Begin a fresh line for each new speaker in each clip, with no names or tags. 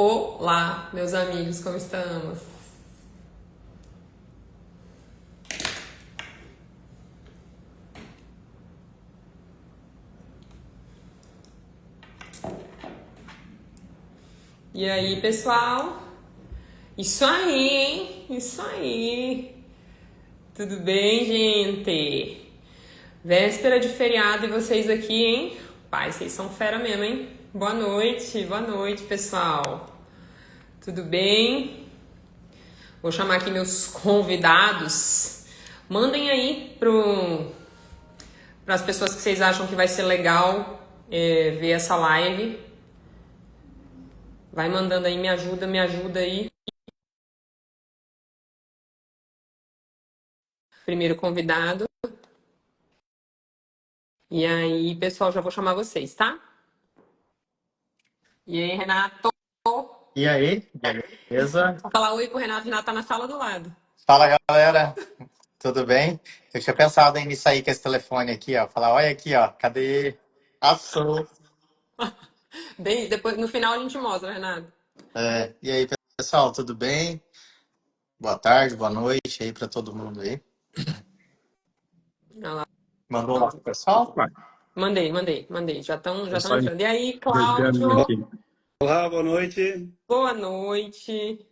Olá, meus amigos, como estamos? E aí, pessoal? Isso aí, hein? Isso aí. Tudo bem, gente? Véspera de feriado e vocês aqui, hein? Pai, vocês são fera mesmo, hein? Boa noite, pessoal. Tudo bem? Vou chamar aqui meus convidados. Mandem aí para as pessoas que vocês acham que vai ser legal ver essa live. Vai mandando aí, me ajuda aí. Primeiro convidado. E aí, pessoal, já vou chamar vocês, tá? E aí, Renato?
E aí, beleza?
Vou falar oi pro Renato. Renato tá na sala do lado.
Fala, galera. Tudo bem? Eu tinha pensado em sair com esse telefone aqui, ó. Falar, olha aqui, ó. Cadê? Assou.
Depois, no final a gente mostra, Renato.
E aí, pessoal, tudo bem? Boa tarde, boa noite aí para todo mundo aí.
Olha lá.
Mandou lá pro pessoal?
Mandei. Já estão
Pessoal
entrando. E aí,
entrando
Cláudio?
aqui.
Olá, boa noite.
Boa noite.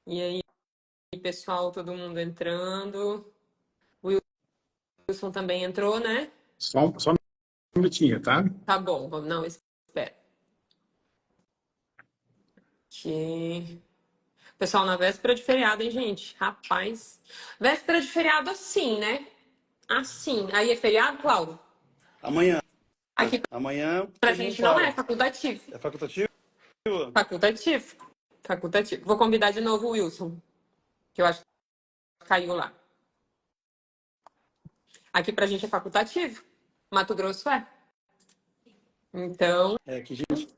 E aí, pessoal, todo mundo entrando. O Wilson também entrou, né?
Só um minutinho, tá?
Tá bom, não, espera. Que... Pessoal, na véspera de feriado, hein, gente? Rapaz. Véspera de feriado assim, né? Assim. Aí é feriado, Cláudio?
Amanhã.
Aqui
Amanhã
pra
todo mundo
gente não é
para.
facultativo.
É facultativo?
Facultativo. Facultativo. Vou convidar de novo o Wilson, que eu acho que caiu lá. Aqui pra gente é facultativo. Mato Grosso é. Então,
É que gente.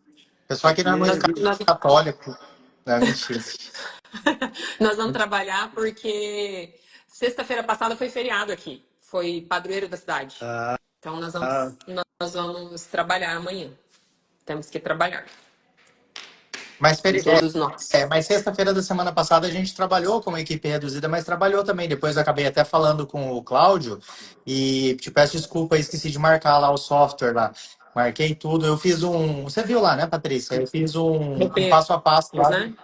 Pessoal aqui não é
Aqui
muito
é.
católico. Não, mentira.
nós vamos trabalhar porque sexta-feira passada foi feriado aqui. Foi padroeiro da cidade. Então nós vamos trabalhar amanhã. Temos que trabalhar.
Mas,
Todos nós.
mas sexta-feira da semana passada a gente trabalhou com uma equipe reduzida, mas trabalhou também. Depois eu acabei até falando com o Cláudio e te peço desculpa, esqueci de marcar lá o software lá. Marquei tudo. Eu fiz um. Você viu lá, né, Patrícia? Eu fiz um passo a passo lá.
Né?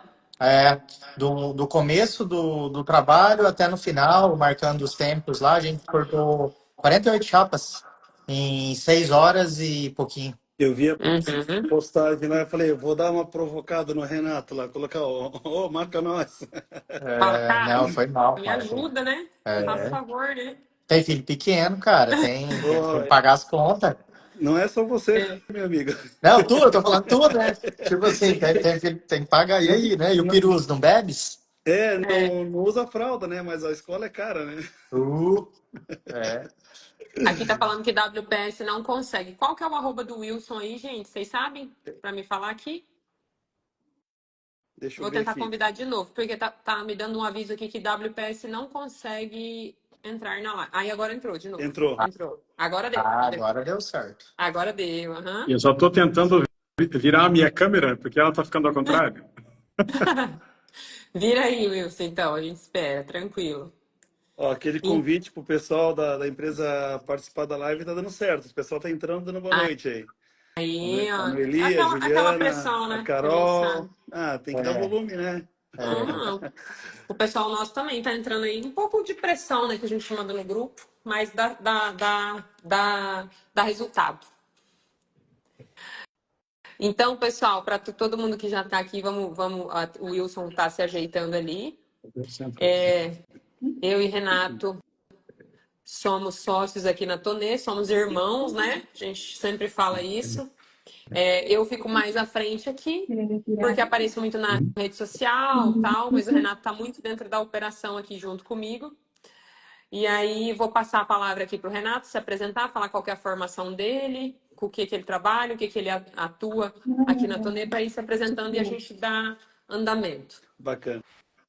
Do começo do trabalho até no final, marcando os tempos lá. A gente cortou 48 chapas em 6 horas e pouquinho.
Eu vi a
Uhum.
postagem lá e falei, eu vou dar uma provocada no Renato lá, colocar, marca nós.
Fala, cara,
Não, foi mal,
me
cara.
ajuda, né? Faz favor, né?
Tem filho pequeno, cara, tem
Pô,
que pagar as contas.
não é só você,
É.
minha amiga.
Não, eu tô falando tudo, né? Tipo assim, tem filho, tem que pagar. E aí, né? E o Pirus, não bebes?
Não usa fralda, né? Mas a escola é cara, né?
É.
Aqui tá falando que WPS não consegue. Qual que é o arroba do Wilson aí, gente? Vocês sabem? Pra me falar aqui?
Deixa eu
Vou
ver
tentar
aqui.
convidar de novo, porque tá me dando um aviso aqui que WPS não consegue entrar na live. Aí agora entrou de novo.
Entrou.
Agora deu.
Agora deu certo.
Agora deu, aham.
Eu só estou tentando virar a minha câmera, porque ela está ficando ao contrário.
Vira aí, Wilson, então. A gente espera, tranquilo.
Ó, aquele convite pro pessoal da empresa participar da live tá dando certo. O pessoal tá entrando dando boa noite aí.
Aí,
A
ó.
Noeli, a
Aquela
Juliana,
pressão,
a
né?
Carol. Tem que dar volume, né?
Uhum. O pessoal nosso também tá entrando aí. Um pouco de pressão, né? Que a gente manda no grupo, mas dá resultado. Então, pessoal, para todo mundo que já está aqui, o Wilson está se ajeitando ali. Eu e Renato somos sócios aqui na Tonê, somos irmãos, né? A gente sempre fala isso. Eu fico mais à frente aqui, porque apareço muito na rede social, tal, mas o Renato está muito dentro da operação aqui junto comigo. E aí vou passar a palavra aqui para o Renato se apresentar, falar qual que é a formação dele, com o que ele trabalha, o que ele atua aqui na Tonê, para ir se apresentando e a gente dar andamento.
Bacana.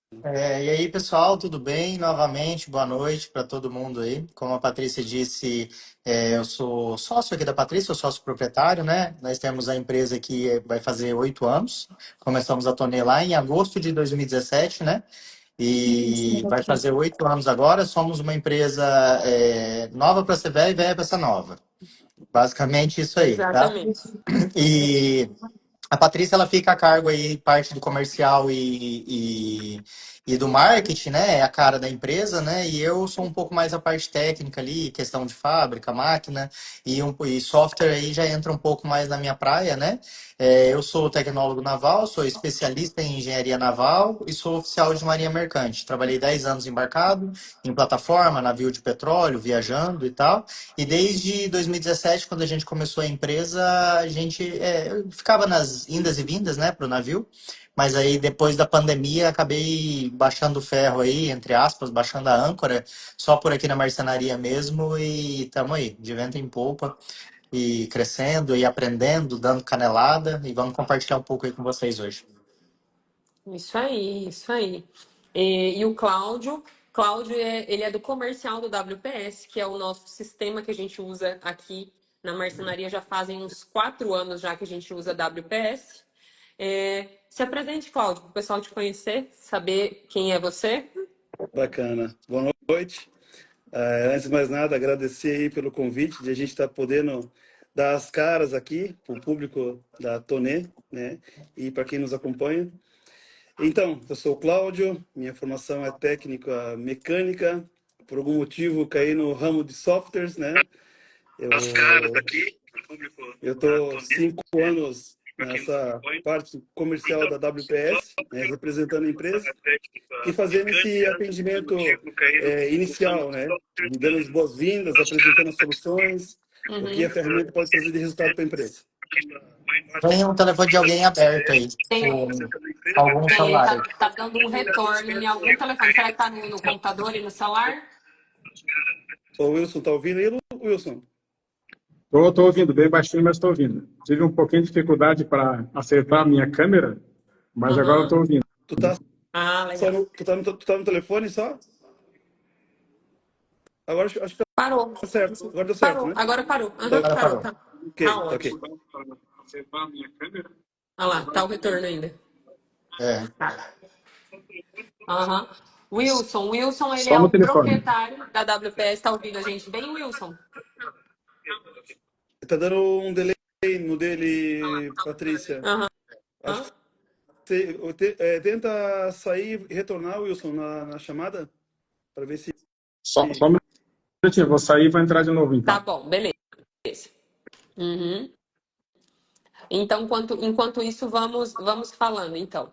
E aí, pessoal, tudo bem? Novamente, boa noite para todo mundo aí. Como a Patrícia disse, eu sou sócio aqui da Patrícia, sou sócio proprietário, né? Nós temos a empresa que vai fazer 8 anos. Começamos a turnê lá em agosto de 2017, né? E vai fazer 8 anos agora. Somos uma empresa nova para ser velha e velha para ser nova. Basicamente isso aí, tá?
Exatamente.
E a Patrícia, ela fica a cargo aí, parte do comercial e do marketing, né? É a cara da empresa, né? E eu sou um pouco mais a parte técnica ali, questão de fábrica, máquina e software aí já entra um pouco mais na minha praia, né? Eu sou tecnólogo naval, sou especialista em engenharia naval e sou oficial de marinha mercante. Trabalhei 10 anos embarcado, em plataforma, navio de petróleo, viajando e tal. E desde 2017, quando a gente começou a empresa, a gente ficava nas indas e vindas, né, para o navio. Mas aí, depois da pandemia, acabei baixando o ferro aí, entre aspas, baixando a âncora, só por aqui na marcenaria mesmo. E estamos aí, de vento em popa, e crescendo, e aprendendo, dando canelada. E vamos compartilhar um pouco aí com vocês hoje.
Isso aí, isso aí. E o Cláudio ele é do comercial do WPS, que é o nosso sistema que a gente usa aqui na marcenaria. Já fazem uns 4 anos já que a gente usa WPS. Se apresente, Cláudio, para o pessoal te conhecer, saber quem é você.
Bacana. Boa noite. Antes de mais nada, agradecer aí pelo convite de a gente estar podendo dar as caras aqui para o público da Tonê, né? E para quem nos acompanha. Então, eu sou o Cláudio, minha formação é técnica mecânica, por algum motivo caí no ramo de softwares, né? As caras aqui, eu estou 5 anos nessa parte comercial da WPS, né, representando a empresa e fazendo esse atendimento inicial, né? Dando as boas-vindas, apresentando as soluções, o que a ferramenta pode trazer de resultado para a empresa.
Tem um telefone de alguém aberto aí, com algum
Tem,
celular aí.
tá dando um retorno em algum telefone. Será que tá no computador e no celular?
O Wilson, tá ouvindo aí, Wilson?
Estou ouvindo bem baixinho, mas estou ouvindo. Tive um pouquinho de dificuldade para acertar a minha câmera, mas agora estou ouvindo.
Tu tá
Legal.
tu tá no telefone só? Agora acho que
Parou.
tá certo. Agora deu certo,
Parou.
né?
Agora parou.
Agora
Parou.
parou.
Tá,
Ok,
tá
tá ok.
ótimo. Olha lá, tá o retorno ainda.
É.
Tá. Aham. Wilson, ele
Só
é
no
o
telefone.
proprietário da WPS. Tá ouvindo a gente bem, Wilson?
Tá dando um delay no dele, Patrícia.
Aham.
Acho que tenta sair e retornar, Wilson, na chamada, para ver se.
Só um minutinho, vou sair e vou entrar de novo,
Tá
então.
bom, beleza. Uhum. Então, enquanto isso, vamos falando. Então,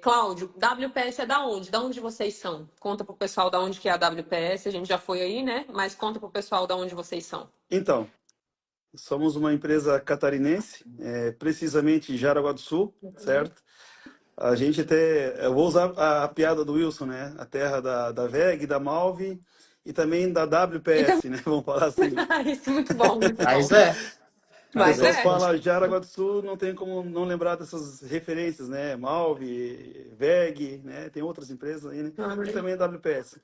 Cláudio, WPS é da onde? Da onde vocês são? Conta pro pessoal da onde que é a WPS. A gente já foi aí, né? Mas conta pro pessoal da onde vocês são.
Então, somos uma empresa catarinense, precisamente em Jaraguá do Sul, certo? A gente até. Eu vou usar a piada do Wilson, né? A terra da VEG, da Malve e também da
Então,
WPS, né? Vamos falar assim.
isso, muito bom, muito bom.
Mas é.
O
Mas
pessoal
Mas
é.
fala Jaraguá do Sul, não tem como não lembrar dessas referências, né? Malve, VEG, né? Tem outras empresas aí, né? E também a WPS.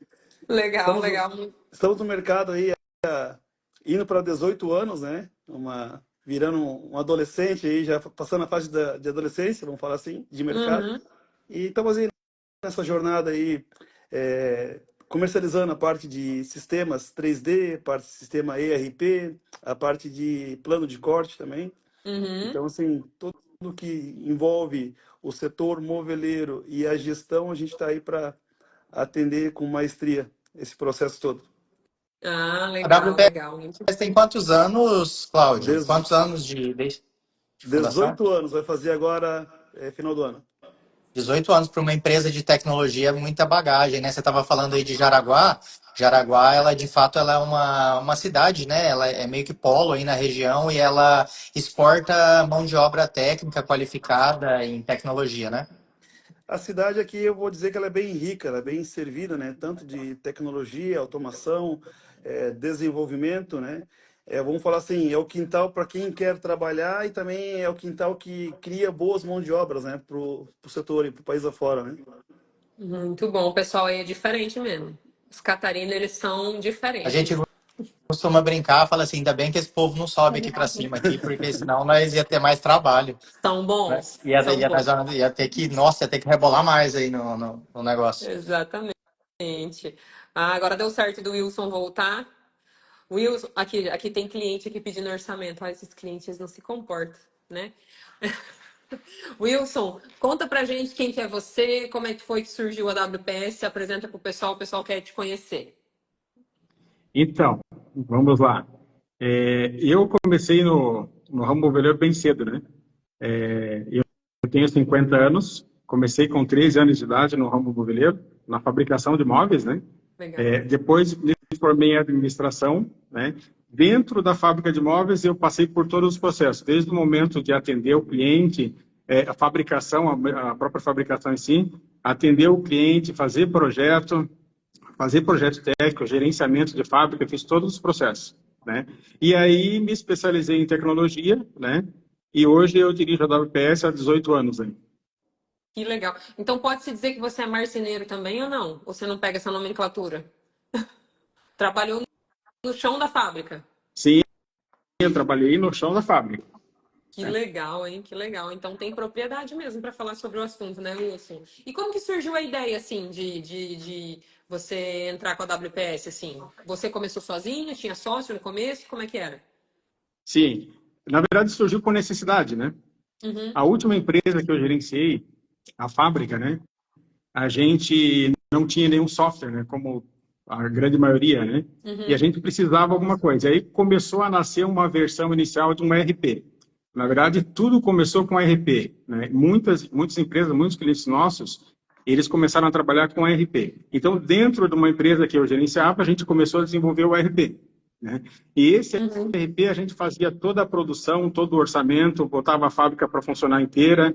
Legal,
Estamos,
legal.
estamos no mercado aí, indo para 18 anos, né? Virando um adolescente aí, já passando a fase de adolescência, vamos falar assim, de mercado.
Uhum.
E estamos aí nessa jornada aí, comercializando a parte de sistemas 3D, parte de sistema ERP, a parte de plano de corte também.
Uhum.
Então, assim, tudo que envolve o setor moveleiro e a gestão, a gente está aí para atender com maestria esse processo todo.
a
Legal,
WPS
legal.
tem quantos anos, Cláudio?
Des,
Quantos anos de fundação?
18 anos, vai fazer agora, final do ano.
18 anos para uma empresa de tecnologia é muita bagagem, né? Você estava falando aí de Jaraguá. Jaraguá, ela de fato ela é uma cidade, né? Ela é meio que polo aí na região e ela exporta mão de obra técnica qualificada em tecnologia, né?
A cidade aqui, eu vou dizer que ela é bem rica, ela é bem servida, né? Tanto de tecnologia, automação, desenvolvimento, né? Vamos falar assim, é o quintal para quem quer trabalhar e também é o quintal que cria boas mãos de obras, né? Para o setor e para o país afora, né?
Muito bom. O pessoal aí é diferente mesmo. Os Catarina, eles são
A gente
diferentes.
costuma brincar, fala assim, ainda bem que esse povo não sobe aqui para cima aqui, porque senão nós ia ter mais trabalho,
São
né?
bons, são
Nós
bons.
ia ter que, nossa, ia ter que rebolar mais aí no negócio.
Exatamente. Ah, agora deu certo do Wilson voltar. Wilson, aqui tem cliente aqui pedindo orçamento. Olha, esses clientes não se comportam, né? Wilson, conta pra gente quem que é você, como é que foi que surgiu a WPS, apresenta pro pessoal, o pessoal quer te conhecer.
Então, vamos lá. Eu comecei no ramo moveleiro bem cedo, né? Eu tenho 50 anos, comecei com 13 anos de idade no ramo moveleiro, na fabricação de móveis, né?
Legal.
Depois me formei em administração, né? Dentro da fábrica de móveis, eu passei por todos os processos, desde o momento de atender o cliente, a fabricação, a própria fabricação em si, atender o cliente, fazer projeto técnico, gerenciamento de fábrica, fiz todos os processos, né? E aí me especializei em tecnologia, né? E hoje eu dirijo a WPS há 18 anos, né?
Que legal. Então pode-se dizer que você é marceneiro também ou não? Ou você não pega essa nomenclatura? Trabalhou no chão da fábrica.
Sim, eu trabalhei no chão da fábrica.
Que legal, hein? Que legal. Então tem propriedade mesmo para falar sobre o assunto, né, Wilson? E como que surgiu a ideia, assim, de você entrar com a WPS, assim? Você começou sozinho, tinha sócio no começo? Como é que era?
Sim, na verdade surgiu por necessidade, né?
Uhum,
A última empresa que eu gerenciei, a fábrica, né? A gente não tinha nenhum software, né? Como a grande maioria, né? E a
uhum,
gente precisava de alguma coisa. Aí começou a nascer uma versão inicial de um ERP. Na verdade, tudo começou com ERP, né? Muitas empresas, muitos clientes nossos, eles começaram a trabalhar com ERP. Então, dentro de uma empresa que eu gerenciava, a gente começou a desenvolver o ERP, né? E esse
uhum.
ERP a gente fazia toda a produção, todo o orçamento, botava a fábrica para funcionar inteira,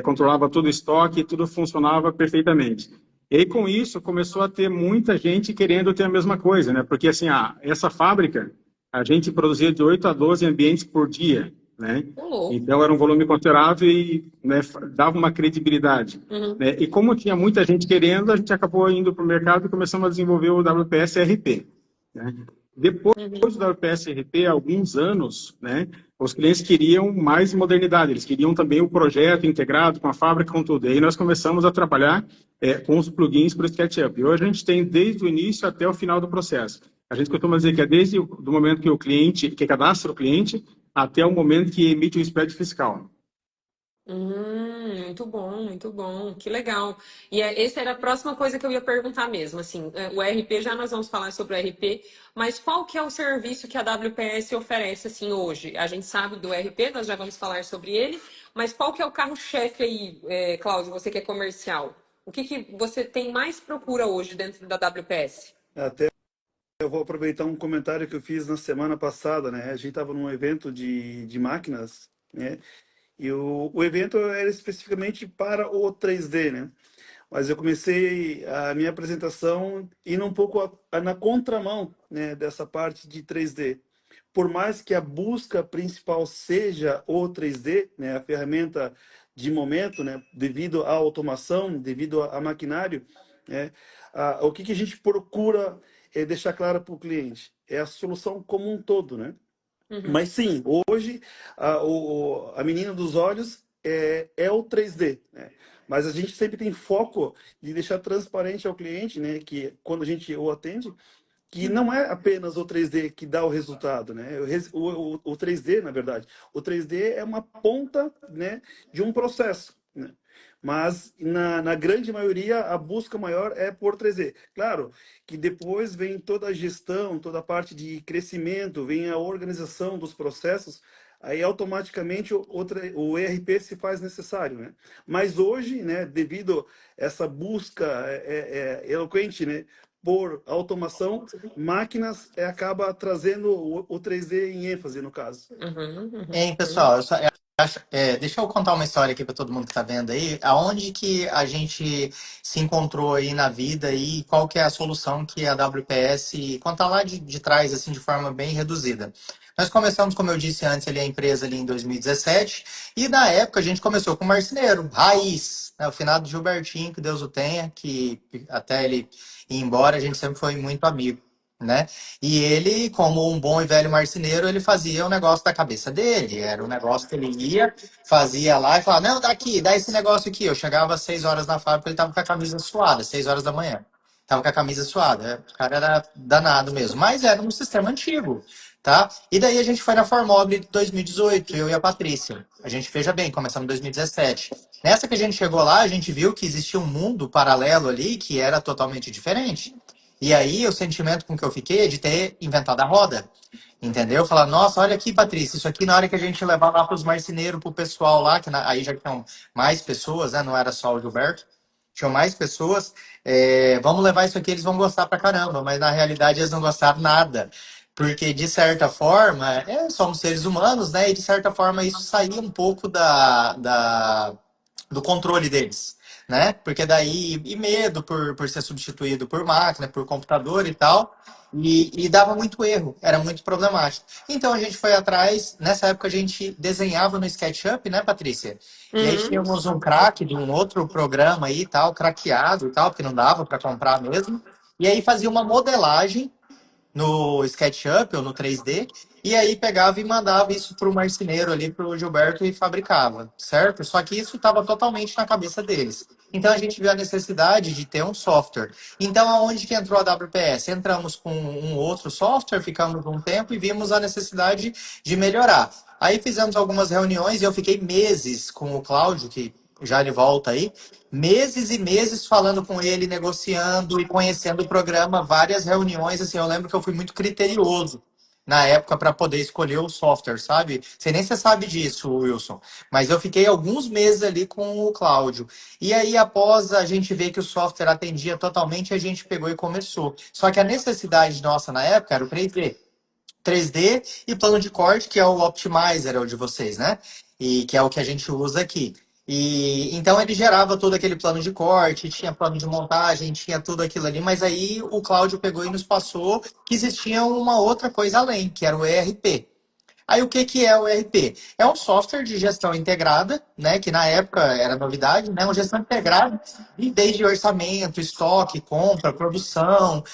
controlava todo o estoque, tudo funcionava perfeitamente. E aí, com isso, começou a ter muita gente querendo ter a mesma coisa, né? Porque, assim, essa fábrica, a gente produzia de 8 a 12 ambientes por dia, né?
Ô, louco.
Então, era um volume considerável e, né, dava uma credibilidade,
Uhum,
né? E como tinha muita gente querendo, a gente acabou indo para o mercado e começamos a desenvolver o WPS RP, né? Depois
uhum,
do WPS RP, há alguns anos, né, os clientes queriam mais modernidade, eles queriam também o projeto integrado com a fábrica, com tudo. E aí nós começamos a trabalhar com os plugins para o SketchUp. E hoje a gente tem desde o início até o final do processo. A gente costuma dizer que é desde o do momento que o cliente, que cadastra o cliente, até o momento que emite o SPED fiscal.
muito bom, muito bom. Que legal. E essa era a próxima coisa que eu ia perguntar mesmo, assim, o RP, já nós vamos falar sobre o RP, mas qual que é o serviço que a WPS oferece, assim, hoje? A gente sabe do RP, nós já vamos falar sobre ele, mas qual que é o carro-chefe aí, Cláudio, você que é comercial? O que que você tem mais procura hoje dentro da WPS?
Até eu vou aproveitar um comentário que eu fiz na semana passada, né? A gente estava num evento de máquinas, né? E o evento era especificamente para o 3D, né? Mas eu comecei a minha apresentação indo um pouco na contramão, né, dessa parte de 3D. Por mais que a busca principal seja o 3D, né, a ferramenta de momento, né, devido à automação, devido a maquinário, né, o que a gente procura deixar claro para o cliente? É a solução como um todo, né?
Uhum,
Mas sim, hoje a menina dos olhos é o 3D, né? Mas a gente sempre tem foco de deixar transparente ao cliente, né? Que quando a gente o atende, que não é apenas o 3D que dá o resultado, né? O 3D, na verdade, o 3D é uma ponta, né, de um processo, né? Mas na grande maioria a busca maior é por 3D. Claro que depois vem toda a gestão, toda a parte de crescimento, vem a organização dos processos, aí automaticamente o ERP se faz necessário, né? Mas hoje, né, devido a essa busca eloquente, né, por automação, máquinas acaba trazendo o 3D em ênfase, no caso.
uhum,
Hein,
uhum,
pessoal, deixa eu contar uma história aqui para todo mundo que está vendo aí. Aonde que a gente se encontrou aí na vida e qual que é a solução que a WPS conta lá de trás, assim, de forma bem reduzida. Nós começamos, como eu disse antes, ali, a empresa ali em 2017, e na época a gente começou com o marceneiro, raiz, né? O finado Gilbertinho, que Deus o tenha, que até ele ir embora, a gente sempre foi muito amigo, né? E ele, como um bom e velho marceneiro, ele fazia o negócio da cabeça dele, era um negócio que ele ia, fazia lá e falava, não, daqui, dá esse negócio aqui. Eu chegava às 6 horas na fábrica, ele tava com a camisa suada, 6 horas da manhã. Tava com a camisa suada. O cara era danado mesmo. Mas era um sistema antigo, tá? E daí a gente foi na Formobile de 2018, eu e a Patrícia. A gente, veja bem, começamos em 2017. Nessa que a gente chegou lá, a gente viu que existia um mundo paralelo ali que era totalmente diferente. E aí o sentimento com que eu fiquei é de ter inventado a roda. Entendeu? Falar, nossa, olha aqui, Patrícia, isso aqui na hora que a gente levar lá para os marceneiros, para o pessoal lá, aí já tinham mais pessoas, né? Não era só o Gilberto, tinham mais pessoas. Vamos levar isso aqui, eles vão gostar pra caramba, mas na realidade eles não gostaram nada. Porque, de certa forma, somos seres humanos, né? E de certa forma isso saía um pouco do controle deles, né? Porque daí, e medo por ser substituído por máquina, por computador e tal, e dava muito erro, era muito problemático. Então a gente foi atrás, nessa época a gente desenhava no SketchUp, né, Patrícia? E aí
Uhum.
tínhamos um crack de um outro programa aí, tal, craqueado e tal, porque não dava para comprar mesmo. E aí fazia uma modelagem no SketchUp ou no 3D, e aí pegava e mandava isso para o marceneiro ali, para o Gilberto, e fabricava, certo? Só que isso estava totalmente na cabeça deles. Então a gente viu a necessidade de ter um software. Então aonde que entrou a WPS? Entramos com um outro software, ficamos um tempo e vimos a necessidade de melhorar. Aí fizemos algumas reuniões e eu fiquei meses com o Cláudio, que já ele volta aí, meses e meses falando com ele, negociando e conhecendo o programa, várias reuniões, assim, eu lembro que eu fui muito criterioso na época para poder escolher o software, sabe? Sei nem se você sabe disso, Wilson, mas eu fiquei alguns meses ali com o Cláudio. E aí, após a gente ver que o software atendia totalmente, a gente pegou e começou. Só que a necessidade nossa na época era o 3D e plano de corte, que é o Optimizer, é o de vocês, né? E que é o que a gente usa aqui. E então ele gerava todo aquele plano de corte, tinha plano de montagem, tinha tudo aquilo ali, mas aí o Cláudio pegou e nos passou que existia uma outra coisa além, que era o ERP. Aí o que, que é o ERP? É um software de gestão integrada, né? Que na época era novidade, né? Uma gestão integrada e desde orçamento, estoque, compra, produção,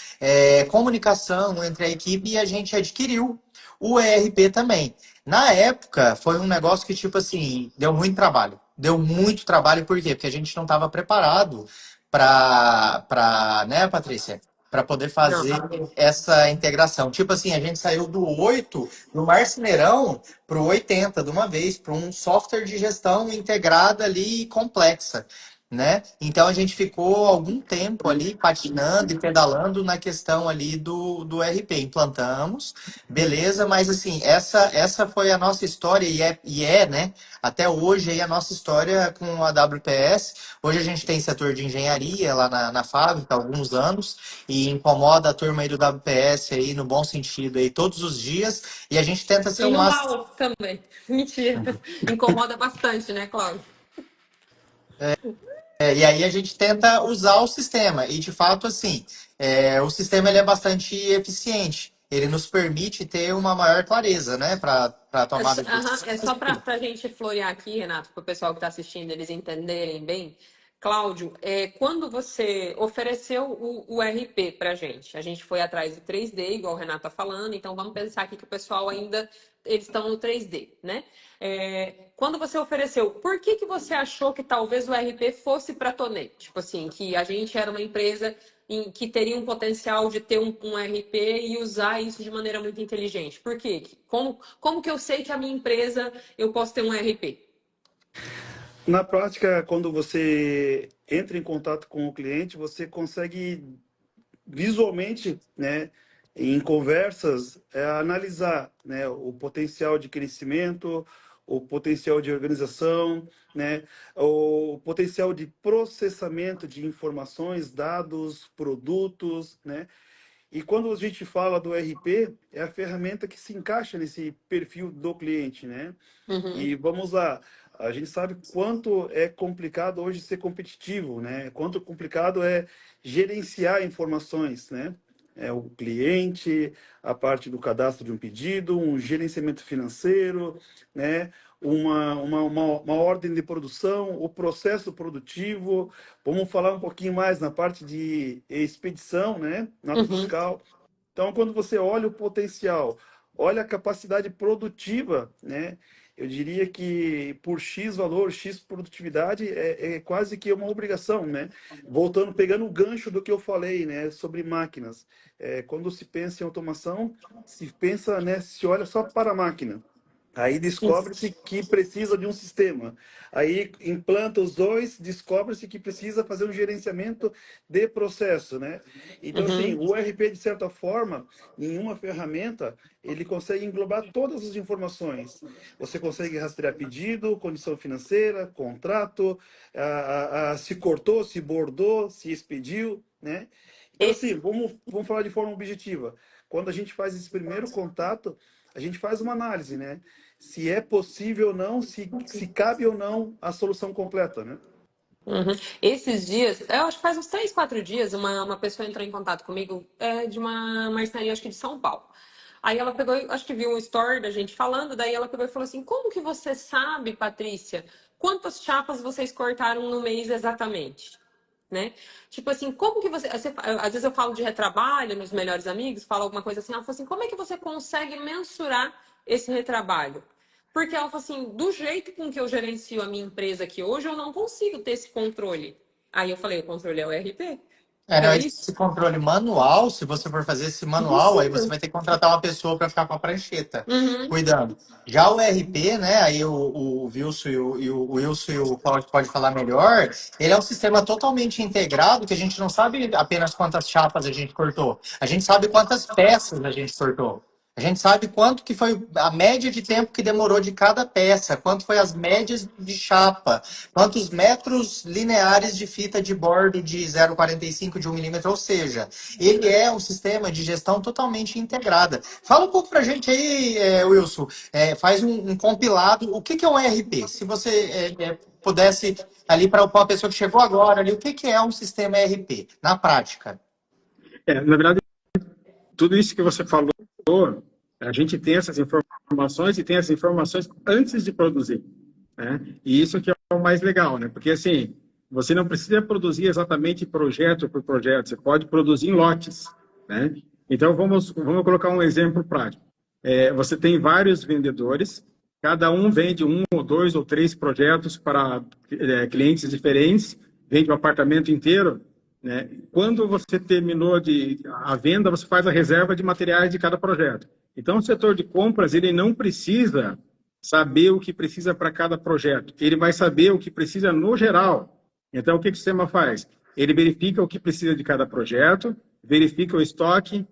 comunicação entre a equipe e a gente adquiriu o ERP também. Na época foi um negócio que, tipo assim, deu muito trabalho. Deu muito trabalho, por quê? Porque a gente não estava preparado né, Patrícia? Para poder
Não.
fazer essa integração. Tipo assim, a gente saiu do 8 no Marceneirão para o 80 de uma vez, para um software de gestão integrada ali e complexa, né? Então a gente ficou algum tempo ali patinando e pedalando na questão ali do RP. Implantamos, beleza, mas assim, essa foi a nossa história né? Até hoje aí a nossa história com a WPS. Hoje a gente tem setor de engenharia lá na fábrica há alguns anos e incomoda a turma aí do WPS aí no bom sentido aí todos os dias e a gente tenta ser
E
o
no
máximo.
mal também. Mentira. Incomoda bastante, né, Cláudio?
E aí a gente tenta usar o sistema. E de fato, assim, o sistema ele é bastante eficiente. Ele nos permite ter uma maior clareza, né, para a tomada de
Aham,
decisão.
é só para a gente florear aqui, Renato, para o pessoal que está assistindo eles entenderem bem. Cláudio, quando você ofereceu o RP para a gente foi atrás do 3D, igual o Renato está falando, então vamos pensar aqui que o pessoal ainda, eles estão no 3D, né? Quando você ofereceu, por que você achou que talvez o RP fosse para Tonê? Tipo assim, que a gente era uma empresa que teria um potencial de ter um RP e usar isso de maneira muito inteligente. Por quê? Como que eu sei que a minha empresa eu posso ter um RP?
Na prática, quando você entra em contato com o cliente, você consegue visualmente, né, em conversas, analisar, né, o potencial de crescimento, o potencial de organização, né, o potencial de processamento de informações, dados, produtos, né? E quando a gente fala do RP, é a ferramenta que se encaixa nesse perfil do cliente, né?
Uhum.
E vamos lá, a gente sabe quanto é complicado hoje ser competitivo, né? Quanto complicado é gerenciar informações, né? o cliente, a parte do cadastro de um pedido, um gerenciamento financeiro, né? Uma ordem de produção, o processo produtivo. Vamos falar um pouquinho mais na parte de expedição, né? Nota
Uhum.
fiscal. Então, quando você olha o potencial, olha a capacidade produtiva, né? Eu diria que por X valor, X produtividade é quase que uma obrigação, né? Voltando, pegando o gancho do que eu falei, né, sobre máquinas. Quando se pensa em automação, se pensa, né, se olha só para a máquina. Aí descobre-se que precisa de um sistema. Aí implanta os dois, descobre-se que precisa fazer um gerenciamento de processo, né? Então, assim,
Uhum.
o ERP, de certa forma, em uma ferramenta, ele consegue englobar todas as informações. Você consegue rastrear pedido, condição financeira, contrato, se cortou, se bordou, se expediu, né? Então, assim,
Esse,
vamos falar de forma objetiva. Quando a gente faz esse primeiro contato, a gente faz uma análise, né? Se é possível ou não, se cabe ou não a solução completa, né?
uhum. Esses dias, eu acho que faz uns 3, 4 dias, uma pessoa entrou em contato comigo de uma marcenaria, acho que de São Paulo. Aí ela pegou, acho que viu um story da gente falando, daí ela pegou e falou assim: Como que você sabe, Patrícia, quantas chapas vocês cortaram no mês exatamente? Né? Tipo assim, como que às vezes eu falo de retrabalho nos melhores amigos, falo alguma coisa assim, ela falou assim: como é que você consegue mensurar esse retrabalho? Porque ela falou assim: do jeito com que eu gerencio a minha empresa aqui hoje, eu não consigo ter esse controle. Aí eu falei: o controle é o RP?
Não,
É
esse
isso?
controle manual, se você for fazer esse manual, aí você
Impossível.
vai ter que contratar uma pessoa para ficar com a prancheta,
Uhum.
cuidando. Já o RP, né, aí o Wilson o Wilson e o Paulo pode falar melhor, ele é um sistema totalmente integrado que a gente não sabe apenas quantas chapas a gente cortou, a gente sabe quantas peças a gente cortou. A gente sabe quanto que foi a média de tempo que demorou de cada peça, quanto foi as médias de chapa, quantos metros lineares de fita de bordo de 0,45 de 1 milímetro, ou seja, ele é um sistema de gestão totalmente integrada. Fala um pouco para a gente aí, Wilson, faz um compilado, o que é um ERP? Se você pudesse, ali para a pessoa que chegou agora, ali, o que é um sistema ERP, na prática?
Na verdade, tudo isso que você falou, a gente tem essas informações e tem essas informações antes de produzir, né? E isso que é o mais legal, né? Porque, assim, você não precisa produzir exatamente projeto por projeto, você pode produzir em lotes, né? Então, vamos colocar um exemplo prático. Você tem vários vendedores, cada um vende 1 ou 2 ou 3 projetos para clientes diferentes, vende um apartamento inteiro, né? Quando você terminou a venda, você faz a reserva de materiais de cada projeto. Então, o setor de compras, ele não precisa saber o que precisa para cada projeto. Ele vai saber o que precisa no geral. Então, o que o sistema faz? Ele verifica o que precisa de cada projeto, verifica o estoque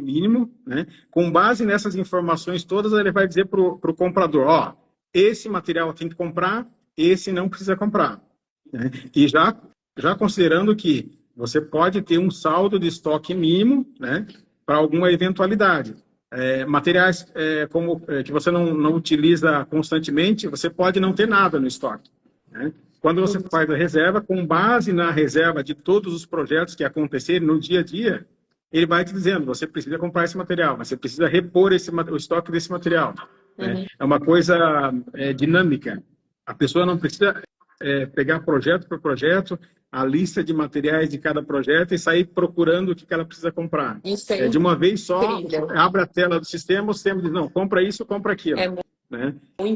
mínimo, né? Com base nessas informações todas, ele vai dizer para o comprador, ó, esse material tem que comprar, esse não precisa comprar, né? E já considerando que você pode ter um saldo de estoque mínimo, né, para alguma eventualidade. Materiais que você não utiliza constantemente, você pode não ter nada no estoque, né? Quando você faz a reserva, com base na reserva de todos os projetos que acontecerem no dia a dia, ele vai te dizendo, você precisa comprar esse material, você precisa repor o estoque desse material, né?
Uhum.
É uma coisa dinâmica. A pessoa não precisa pegar projeto por projeto, a lista de materiais de cada projeto e sair procurando o que ela precisa comprar.
Isso é
De uma vez só,
incrível.
abre a tela do sistema, o sistema diz, não, compra isso, compra aquilo,
É
né?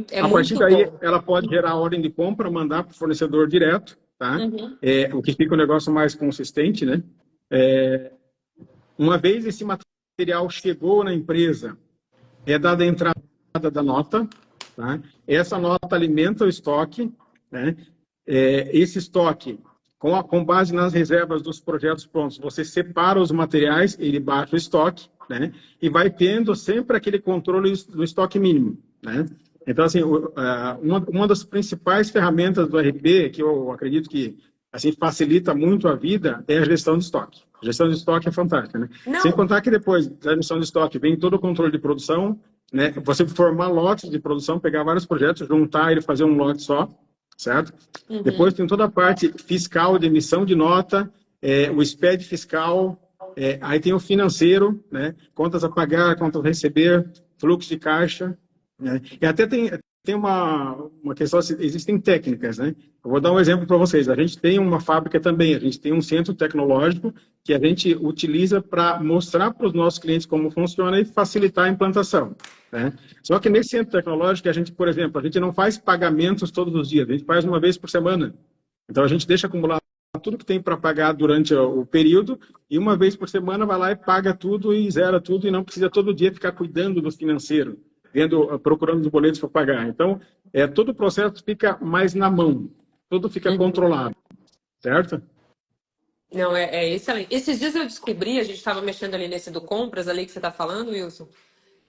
é
A partir
muito
daí,
bom.
ela pode gerar a ordem de compra, mandar para o fornecedor direto, tá?
Uhum.
O que fica um negócio mais consistente, né? Uma vez esse material chegou na empresa, é dada a entrada da nota, tá? Essa nota alimenta o estoque, né? Esse estoque, com base nas reservas dos projetos prontos, você separa os materiais, ele baixa o estoque, né? E vai tendo sempre aquele controle do estoque mínimo, né? Então, assim, uma das principais ferramentas do RP, que eu acredito que assim, facilita muito a vida, é a gestão de estoque. A gestão de estoque é fantástica, né? Sem
Não.
contar que depois da gestão de estoque vem todo o controle de produção, né? Você formar lotes de produção, pegar vários projetos, juntar e fazer um lote só, certo? Depois
Uhum.
tem toda a parte fiscal de emissão de nota, o SPED fiscal, Aí tem o financeiro, né? Contas a pagar, contas a receber, fluxo de caixa, né? E até tem uma questão, assim, existem técnicas, né? Eu vou dar um exemplo para vocês. A gente tem uma fábrica também, a gente tem um centro tecnológico que a gente utiliza para mostrar para os nossos clientes como funciona e facilitar a implantação, né? Só que nesse centro tecnológico, a gente, por exemplo, a gente não faz pagamentos todos os dias, a gente faz uma vez por semana. Então, a gente deixa acumular tudo que tem para pagar durante o período e uma vez por semana vai lá e paga tudo e zera tudo e não precisa todo dia ficar cuidando do financeiro, procurando os boletos para pagar. Então, todo o processo fica mais na mão, tudo fica controlado, certo?
Não, é excelente. Esses dias eu descobri, a gente estava mexendo ali nesse do compras ali que você está falando, Wilson,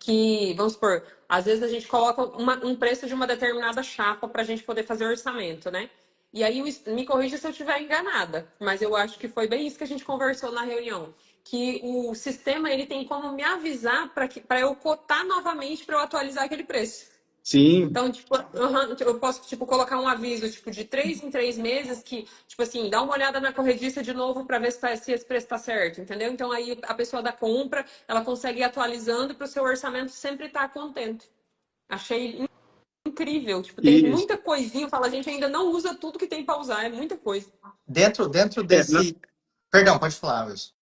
que, vamos supor, às vezes a gente coloca um preço de uma determinada chapa para a gente poder fazer orçamento, né? E aí, me corrija se eu estiver enganada, mas eu acho que foi bem isso que a gente conversou na reunião, que o sistema ele tem como me avisar para eu cotar novamente para eu atualizar aquele preço.
Sim.
Então, tipo, eu posso, tipo, colocar um aviso, tipo, de 3 em 3 meses que, tipo assim, dá uma olhada na corrediça de novo para ver se esse preço está certo, entendeu? Então, aí a pessoa da compra, ela consegue ir atualizando para o seu orçamento sempre estar contente. Achei incrível. Tipo, tem
E,
muita coisinha. Fala, a gente ainda não usa tudo que tem para usar, é muita coisa.
Dentro
na,
desse. Perdão, pode falar, Wilson.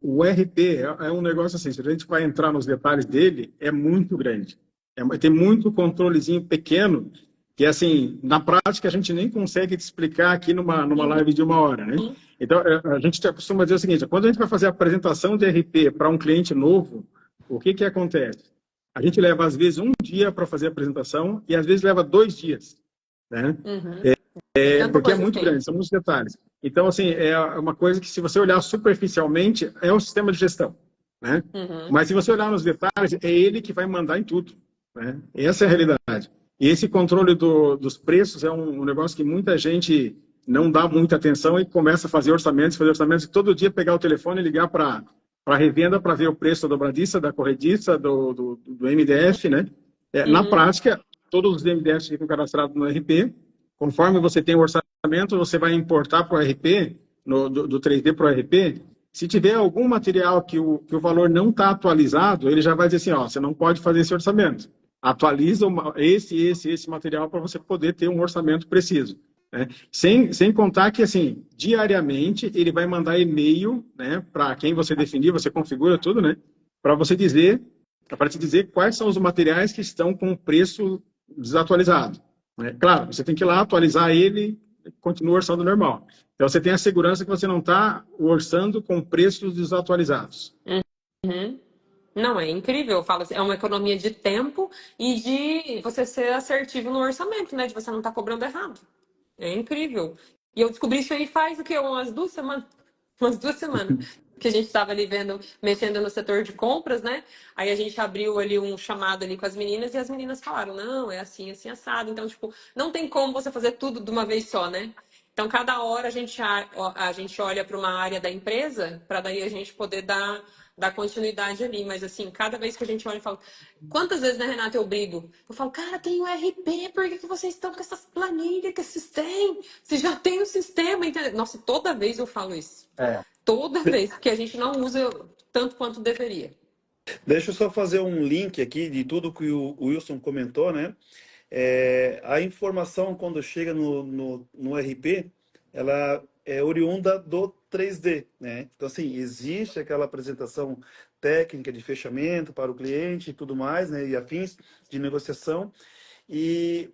o RP é um negócio assim, se a gente vai entrar nos detalhes dele, é muito grande. Tem muito controlezinho pequeno que, assim, na prática a gente nem consegue te explicar aqui numa live de 1 hora, né? Então, a gente costuma dizer o seguinte, quando a gente vai fazer a apresentação de RP para um cliente novo, o que acontece? A gente leva, às vezes, 1 dia para fazer a apresentação e, às vezes, leva 2 dias, né?
Tanta
Porque é
coisa que
muito
tem.
grande, são muitos detalhes. Então, assim, é uma coisa que, se você olhar superficialmente, é um sistema de gestão, né? Mas, se você olhar nos detalhes, é ele que vai mandar em tudo, né? Essa é a realidade. E esse controle dos preços é um negócio que muita gente não dá muita atenção e começa a fazer orçamentos, e todo dia pegar o telefone e ligar para a revenda para ver o preço da dobradiça, da corrediça, do MDF, né? Na prática, todos os MDFs ficam cadastrados no RP. Conforme você tem o orçamento, você vai importar para o RP, do 3D para o RP. Se tiver algum material que o valor não está atualizado, ele já vai dizer assim, ó, você não pode fazer esse orçamento. Atualiza esse material para você poder ter um orçamento preciso, né? Sem contar que, assim, diariamente ele vai mandar e-mail, né, para quem você definir, você configura tudo, né, para você dizer, para te dizer quais são os materiais que estão com preço desatualizado. Claro, você tem que ir lá, atualizar ele e continua orçando normal. Então, você tem a segurança que você não está orçando com preços desatualizados.
Não, é incrível. Eu falo assim, é uma economia de tempo e de você ser assertivo no orçamento, né? De você não estar cobrando errado. É incrível. E eu descobri isso aí faz o quê? Umas 2 semanas? Umas 2 semanas. Que a gente estava ali vendo, mexendo no setor de compras, né? Aí a gente abriu ali um chamado ali com as meninas e as meninas falaram, não, é assim, assim, assado. Então, tipo, não tem como você fazer tudo de uma vez só, né? Então, cada hora a gente olha para uma área da empresa para daí a gente poder dar continuidade ali. Mas, assim, cada vez que a gente olha e fala... Quantas vezes, né, Renata, eu brigo? Eu falo, cara, tem o RP, por que vocês estão com essas planilhas que vocês têm? Você já tem o sistema, entendeu? Nossa, toda vez eu falo isso. Toda vez, porque a gente não usa tanto quanto deveria.
Deixa eu só fazer um link aqui de tudo que o Wilson comentou, né? A informação, quando chega no RP, ela é oriunda do 3D, né? Então, assim, existe aquela apresentação técnica de fechamento para o cliente e tudo mais, né? E afins de negociação. E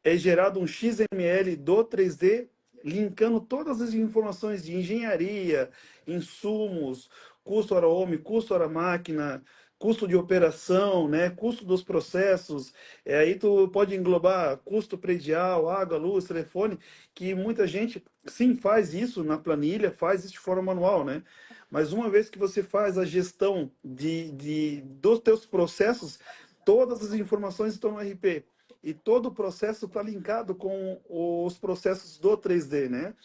é gerado um XML do 3D, linkando todas as informações de engenharia, insumos, custo hora homem, custo hora máquina, custo de operação, né, custo dos processos. Aí tu pode englobar custo predial, água, luz, telefone, que muita gente sim faz isso na planilha, faz isso de forma manual, né? Mas uma vez que você faz a gestão dos teus processos, todas as informações estão no RP. E todo o processo está linkado com os processos do 3D, né?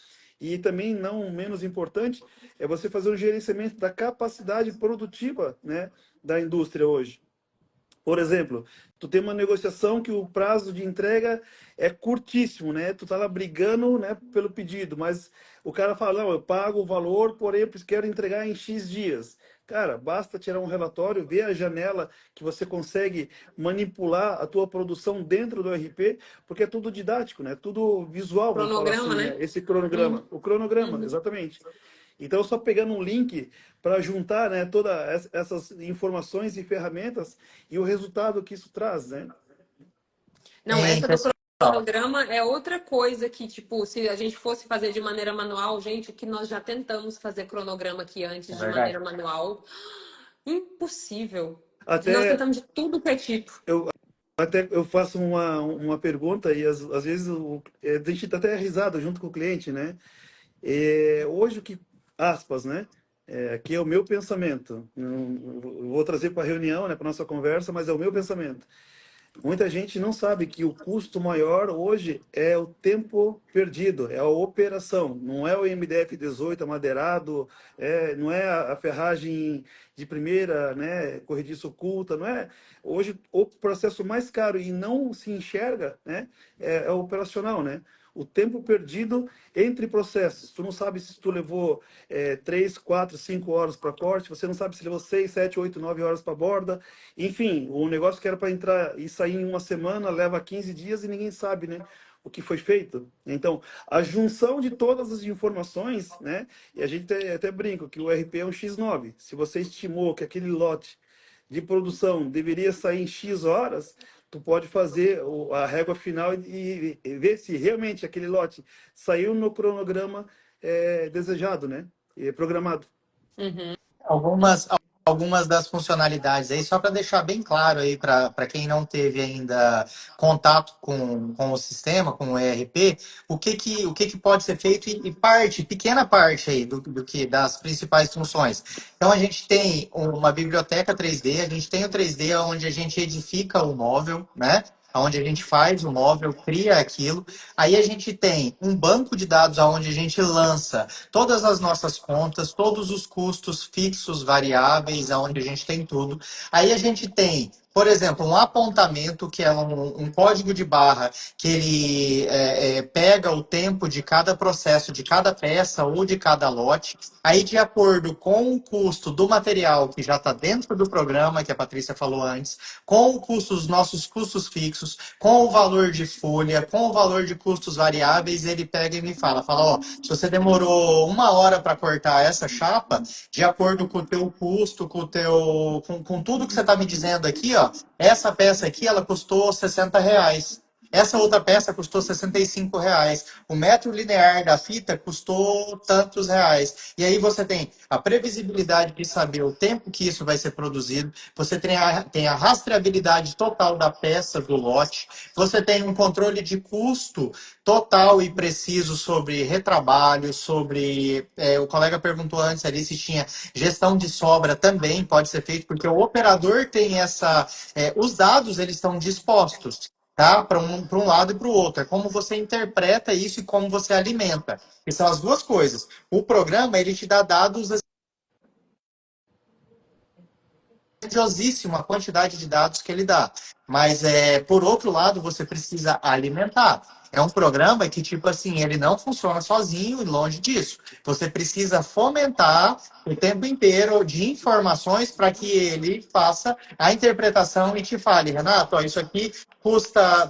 E também, não menos importante, é você fazer o gerenciamento da capacidade produtiva, né, da indústria hoje. Por exemplo, tu tem uma negociação que o prazo de entrega é curtíssimo, né? Tu tá lá brigando, né, pelo pedido, mas o cara fala, não, eu pago o valor, porém eu quero entregar em X dias. Cara, basta tirar um relatório, ver a janela que você consegue manipular a tua produção dentro do RP, porque é tudo didático, né? Tudo visual, vamos falar
Cronograma,
assim,
né?
né? Esse cronograma, o cronograma,
Uhum.
exatamente. Então, só pegando um link para juntar, né, todas essas informações e ferramentas e o resultado que isso traz, né?
Não,
Hein,
essa do
pessoal?
cronograma é outra coisa que, tipo, se a gente fosse fazer de maneira manual, gente, o que nós já tentamos fazer cronograma aqui
É
antes de
verdade.
maneira manual, impossível. Nós
Até
tentamos de tudo que é tipo.
eu, até eu faço uma pergunta e às vezes a gente dá até risada junto com o cliente, né? Hoje o que, aspas, né? Aqui é o meu pensamento. Eu vou trazer para a reunião, né, para nossa conversa, mas é o meu pensamento. Muita gente não sabe que o custo maior hoje é o tempo perdido, é a operação, não é o MDF 18 amadeirado, não é a ferragem de primeira, né, corrediça oculta, não é. Hoje o processo mais caro e não se enxerga, né, é o operacional, né? O tempo perdido entre processos. Tu não sabe se tu levou 3, 4, 5 horas para corte, você não sabe se levou 6, 7, 8, 9 horas para borda. Enfim, o negócio que era para entrar e sair em uma semana leva 15 dias e ninguém sabe, né, o que foi feito. Então, a junção de todas as informações, né, e a gente até brinca que o RP é um X9. Se você estimou que aquele lote de produção deveria sair em X horas, tu pode fazer a régua final e ver se realmente aquele lote saiu no cronograma desejado, né, programado.
Uhum.
Algumas, algumas das funcionalidades aí, só para deixar bem claro aí para quem não teve ainda contato com o sistema, com o ERP, o que que pode ser feito e parte, pequena parte aí do que das principais funções. Então a gente tem uma biblioteca 3D, a gente tem o 3D onde a gente edifica o móvel, né? Onde a gente faz o móvel, cria aquilo. Aí a gente tem um banco de dados onde a gente lança todas as nossas contas, todos os custos fixos, variáveis, aonde a gente tem tudo. Aí a gente tem, por exemplo, um apontamento, que é um código de barra, que ele pega o tempo de cada processo, de cada peça ou de cada lote. Aí, de acordo com o custo do material que já está dentro do programa, que a Patrícia falou antes, com o custo, os nossos custos fixos, com o valor de folha, com o valor de custos variáveis, ele pega e me fala, ó, se você demorou 1 hora para cortar essa chapa, de acordo com o teu custo, com tudo que você está me dizendo aqui, ó, essa peça aqui, ela custou R$ 60. Essa outra peça custou R$ 65. O metro linear da fita custou tantos reais. E aí você tem a previsibilidade de saber o tempo que isso vai ser produzido. Você tem a rastreabilidade total da peça do lote. Você tem um controle de custo total e preciso sobre retrabalho, sobre... o colega perguntou antes ali se tinha gestão de sobra também pode ser feito, porque o operador tem essa... os dados, eles estão dispostos, tá? Para um lado e para o outro. É como você interpreta isso e como você alimenta. Que são as duas coisas. O programa, ele te dá dados grandiosíssima quantidade de dados que ele dá. Mas, por outro lado, você precisa alimentar. É um programa que, tipo assim, ele não funciona sozinho e longe disso. Você precisa fomentar o tempo inteiro de informações para que ele faça a interpretação e te fale, Renato, ó, isso aqui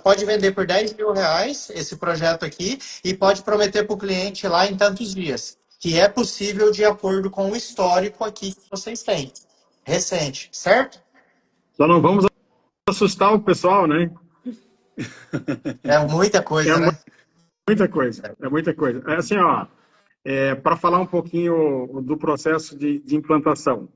pode vender por R$ 10.000, esse projeto aqui, e pode prometer para o cliente lá em tantos dias. Que é possível de acordo com o histórico aqui que vocês têm recente, certo?
Só não vamos assustar o pessoal, né?
É muita
É
coisa, né?
muita coisa, é muita coisa. É assim, ó, para falar um pouquinho do processo de implantação.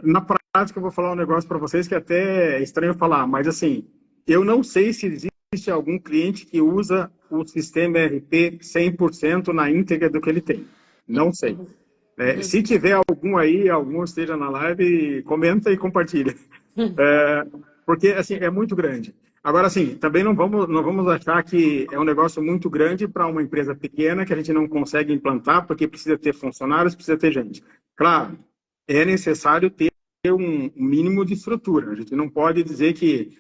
Na prática, eu vou falar um negócio para vocês que até é estranho falar, mas assim, eu não sei se existe algum cliente que usa o sistema ERP 100% na íntegra do que ele tem. Não sei. Se tiver algum aí, algum esteja na live, comenta e compartilha. Porque, assim, é muito grande. Agora, assim, também não vamos achar que é um negócio muito grande para uma empresa pequena que a gente não consegue implantar porque precisa ter funcionários, precisa ter gente. Claro, é necessário ter um mínimo de estrutura. A gente não pode dizer que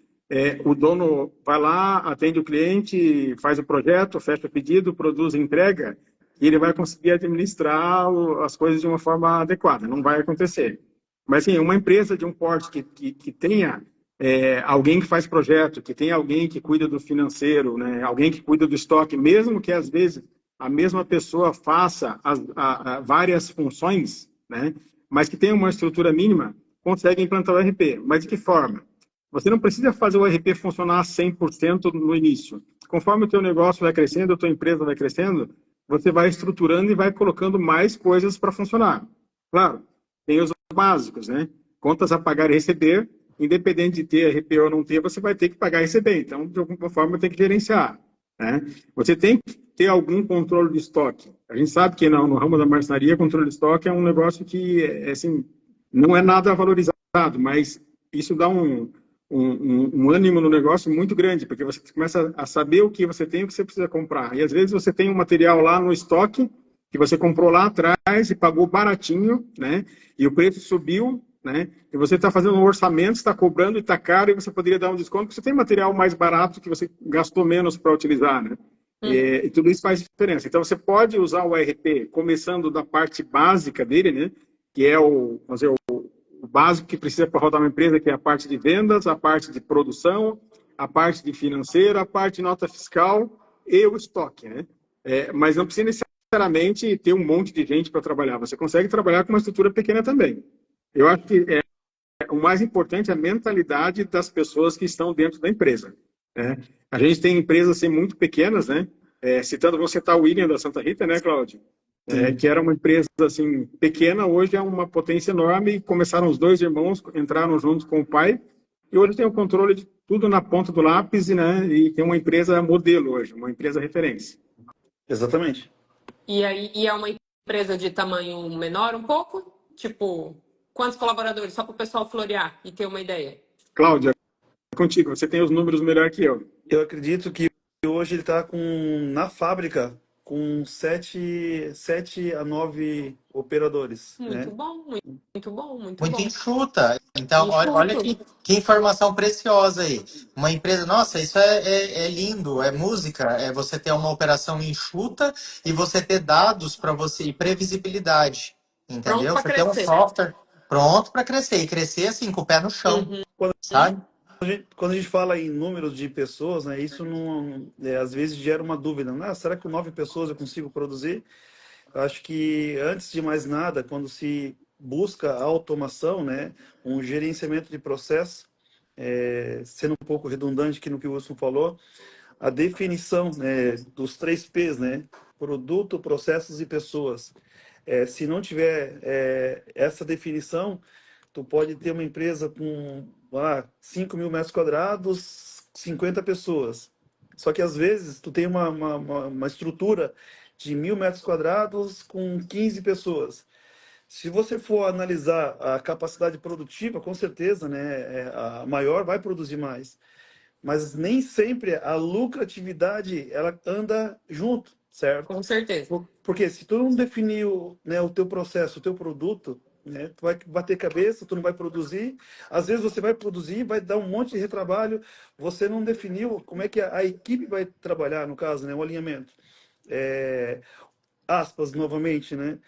o dono vai lá, atende o cliente, faz o projeto, fecha o pedido, produz, entrega, e ele vai conseguir administrar as coisas de uma forma adequada. Não vai acontecer. Mas, sim, uma empresa de um porte que tenha alguém que faz projeto, que tenha alguém que cuida do financeiro, né, alguém que cuida do estoque, mesmo que, às vezes, a mesma pessoa faça várias funções, né, mas que tenha uma estrutura mínima, consegue implantar o RP. Mas de que forma? Você não precisa fazer o RP funcionar 100% no início. Conforme o teu negócio vai crescendo, a tua empresa vai crescendo, você vai estruturando e vai colocando mais coisas para funcionar. Claro, tem os básicos, né? Contas a pagar e receber, independente de ter RP ou não ter, você vai ter que pagar e receber. Então, de alguma forma, tem que gerenciar, né? Você tem que ter algum controle de estoque. A gente sabe que no ramo da marcenaria, controle de estoque é um negócio que, assim, não é nada valorizado, mas isso dá um ânimo no negócio muito grande, porque você começa a saber o que você tem e o que você precisa comprar. E às vezes você tem um material lá no estoque que você comprou lá atrás e pagou baratinho, né? E o preço subiu, né? E você está fazendo um orçamento, está cobrando e está caro e você poderia dar um desconto porque você tem material mais barato que você gastou menos para utilizar, né? E tudo isso faz diferença. Então você pode usar o ERP começando da parte básica dele, né? Que é vamos dizer, o básico que precisa para rodar uma empresa, que é a parte de vendas, a parte de produção, a parte de financeiro, a parte de nota fiscal e o estoque, né? Mas não precisa necessariamente ter um monte de gente para trabalhar. Você consegue trabalhar com uma estrutura pequena também. Eu acho que o mais importante é a mentalidade das pessoas que estão dentro da empresa, né? A gente tem empresas assim, muito pequenas, né? Citando, vou citar o William da Santa Rita, né, Cláudio? Que era uma empresa assim pequena, hoje é uma potência enorme. Começaram os dois irmãos, entraram juntos com o pai, e hoje tem o controle de tudo na ponta do lápis, né? E tem uma empresa modelo hoje, uma empresa referência.
Exatamente.
E é uma empresa de tamanho menor um pouco? Tipo, quantos colaboradores? Só para o pessoal florear e ter uma ideia.
Cláudia, contigo, você tem os números melhor que eu.
Eu acredito que hoje ele está na fábrica com 7 a 9 operadores,
Muito
né?
bom, muito bom, muito
Muito
bom.
enxuta. Então, olha
Enxuto.
que informação preciosa aí. Uma empresa, nossa, isso é lindo, é música, é você ter uma operação enxuta e você ter dados para você e previsibilidade,
Pronto
entendeu?
para
Você ter um
crescer.
software pronto para crescer e crescer assim com o pé no chão, sabe?
Quando a gente fala em números de pessoas, né, isso não, às vezes gera uma dúvida. Será que com 9 pessoas eu consigo produzir? Eu acho que, antes de mais nada, quando se busca a automação, né, um gerenciamento de processo, sendo um pouco redundante aqui no que o Wilson falou, a definição, né, dos 3 P's, né, produto, processos e pessoas. Se não tiver essa definição, tu pode ter uma empresa com 5 mil metros quadrados, 50 pessoas. Só que às vezes tu tem uma estrutura de 1.000 metros quadrados com 15 pessoas. Se você for analisar a capacidade produtiva, com certeza, né, a maior vai produzir mais. Mas nem sempre a lucratividade ela anda junto, certo?
Com certeza.
Porque se tu não definir o teu processo, o teu produto, né, tu vai bater cabeça, tu não vai produzir. Às vezes você vai produzir, vai dar um monte de retrabalho, você não definiu como é que a equipe vai trabalhar, no caso, né, o alinhamento. Aspas, novamente, né?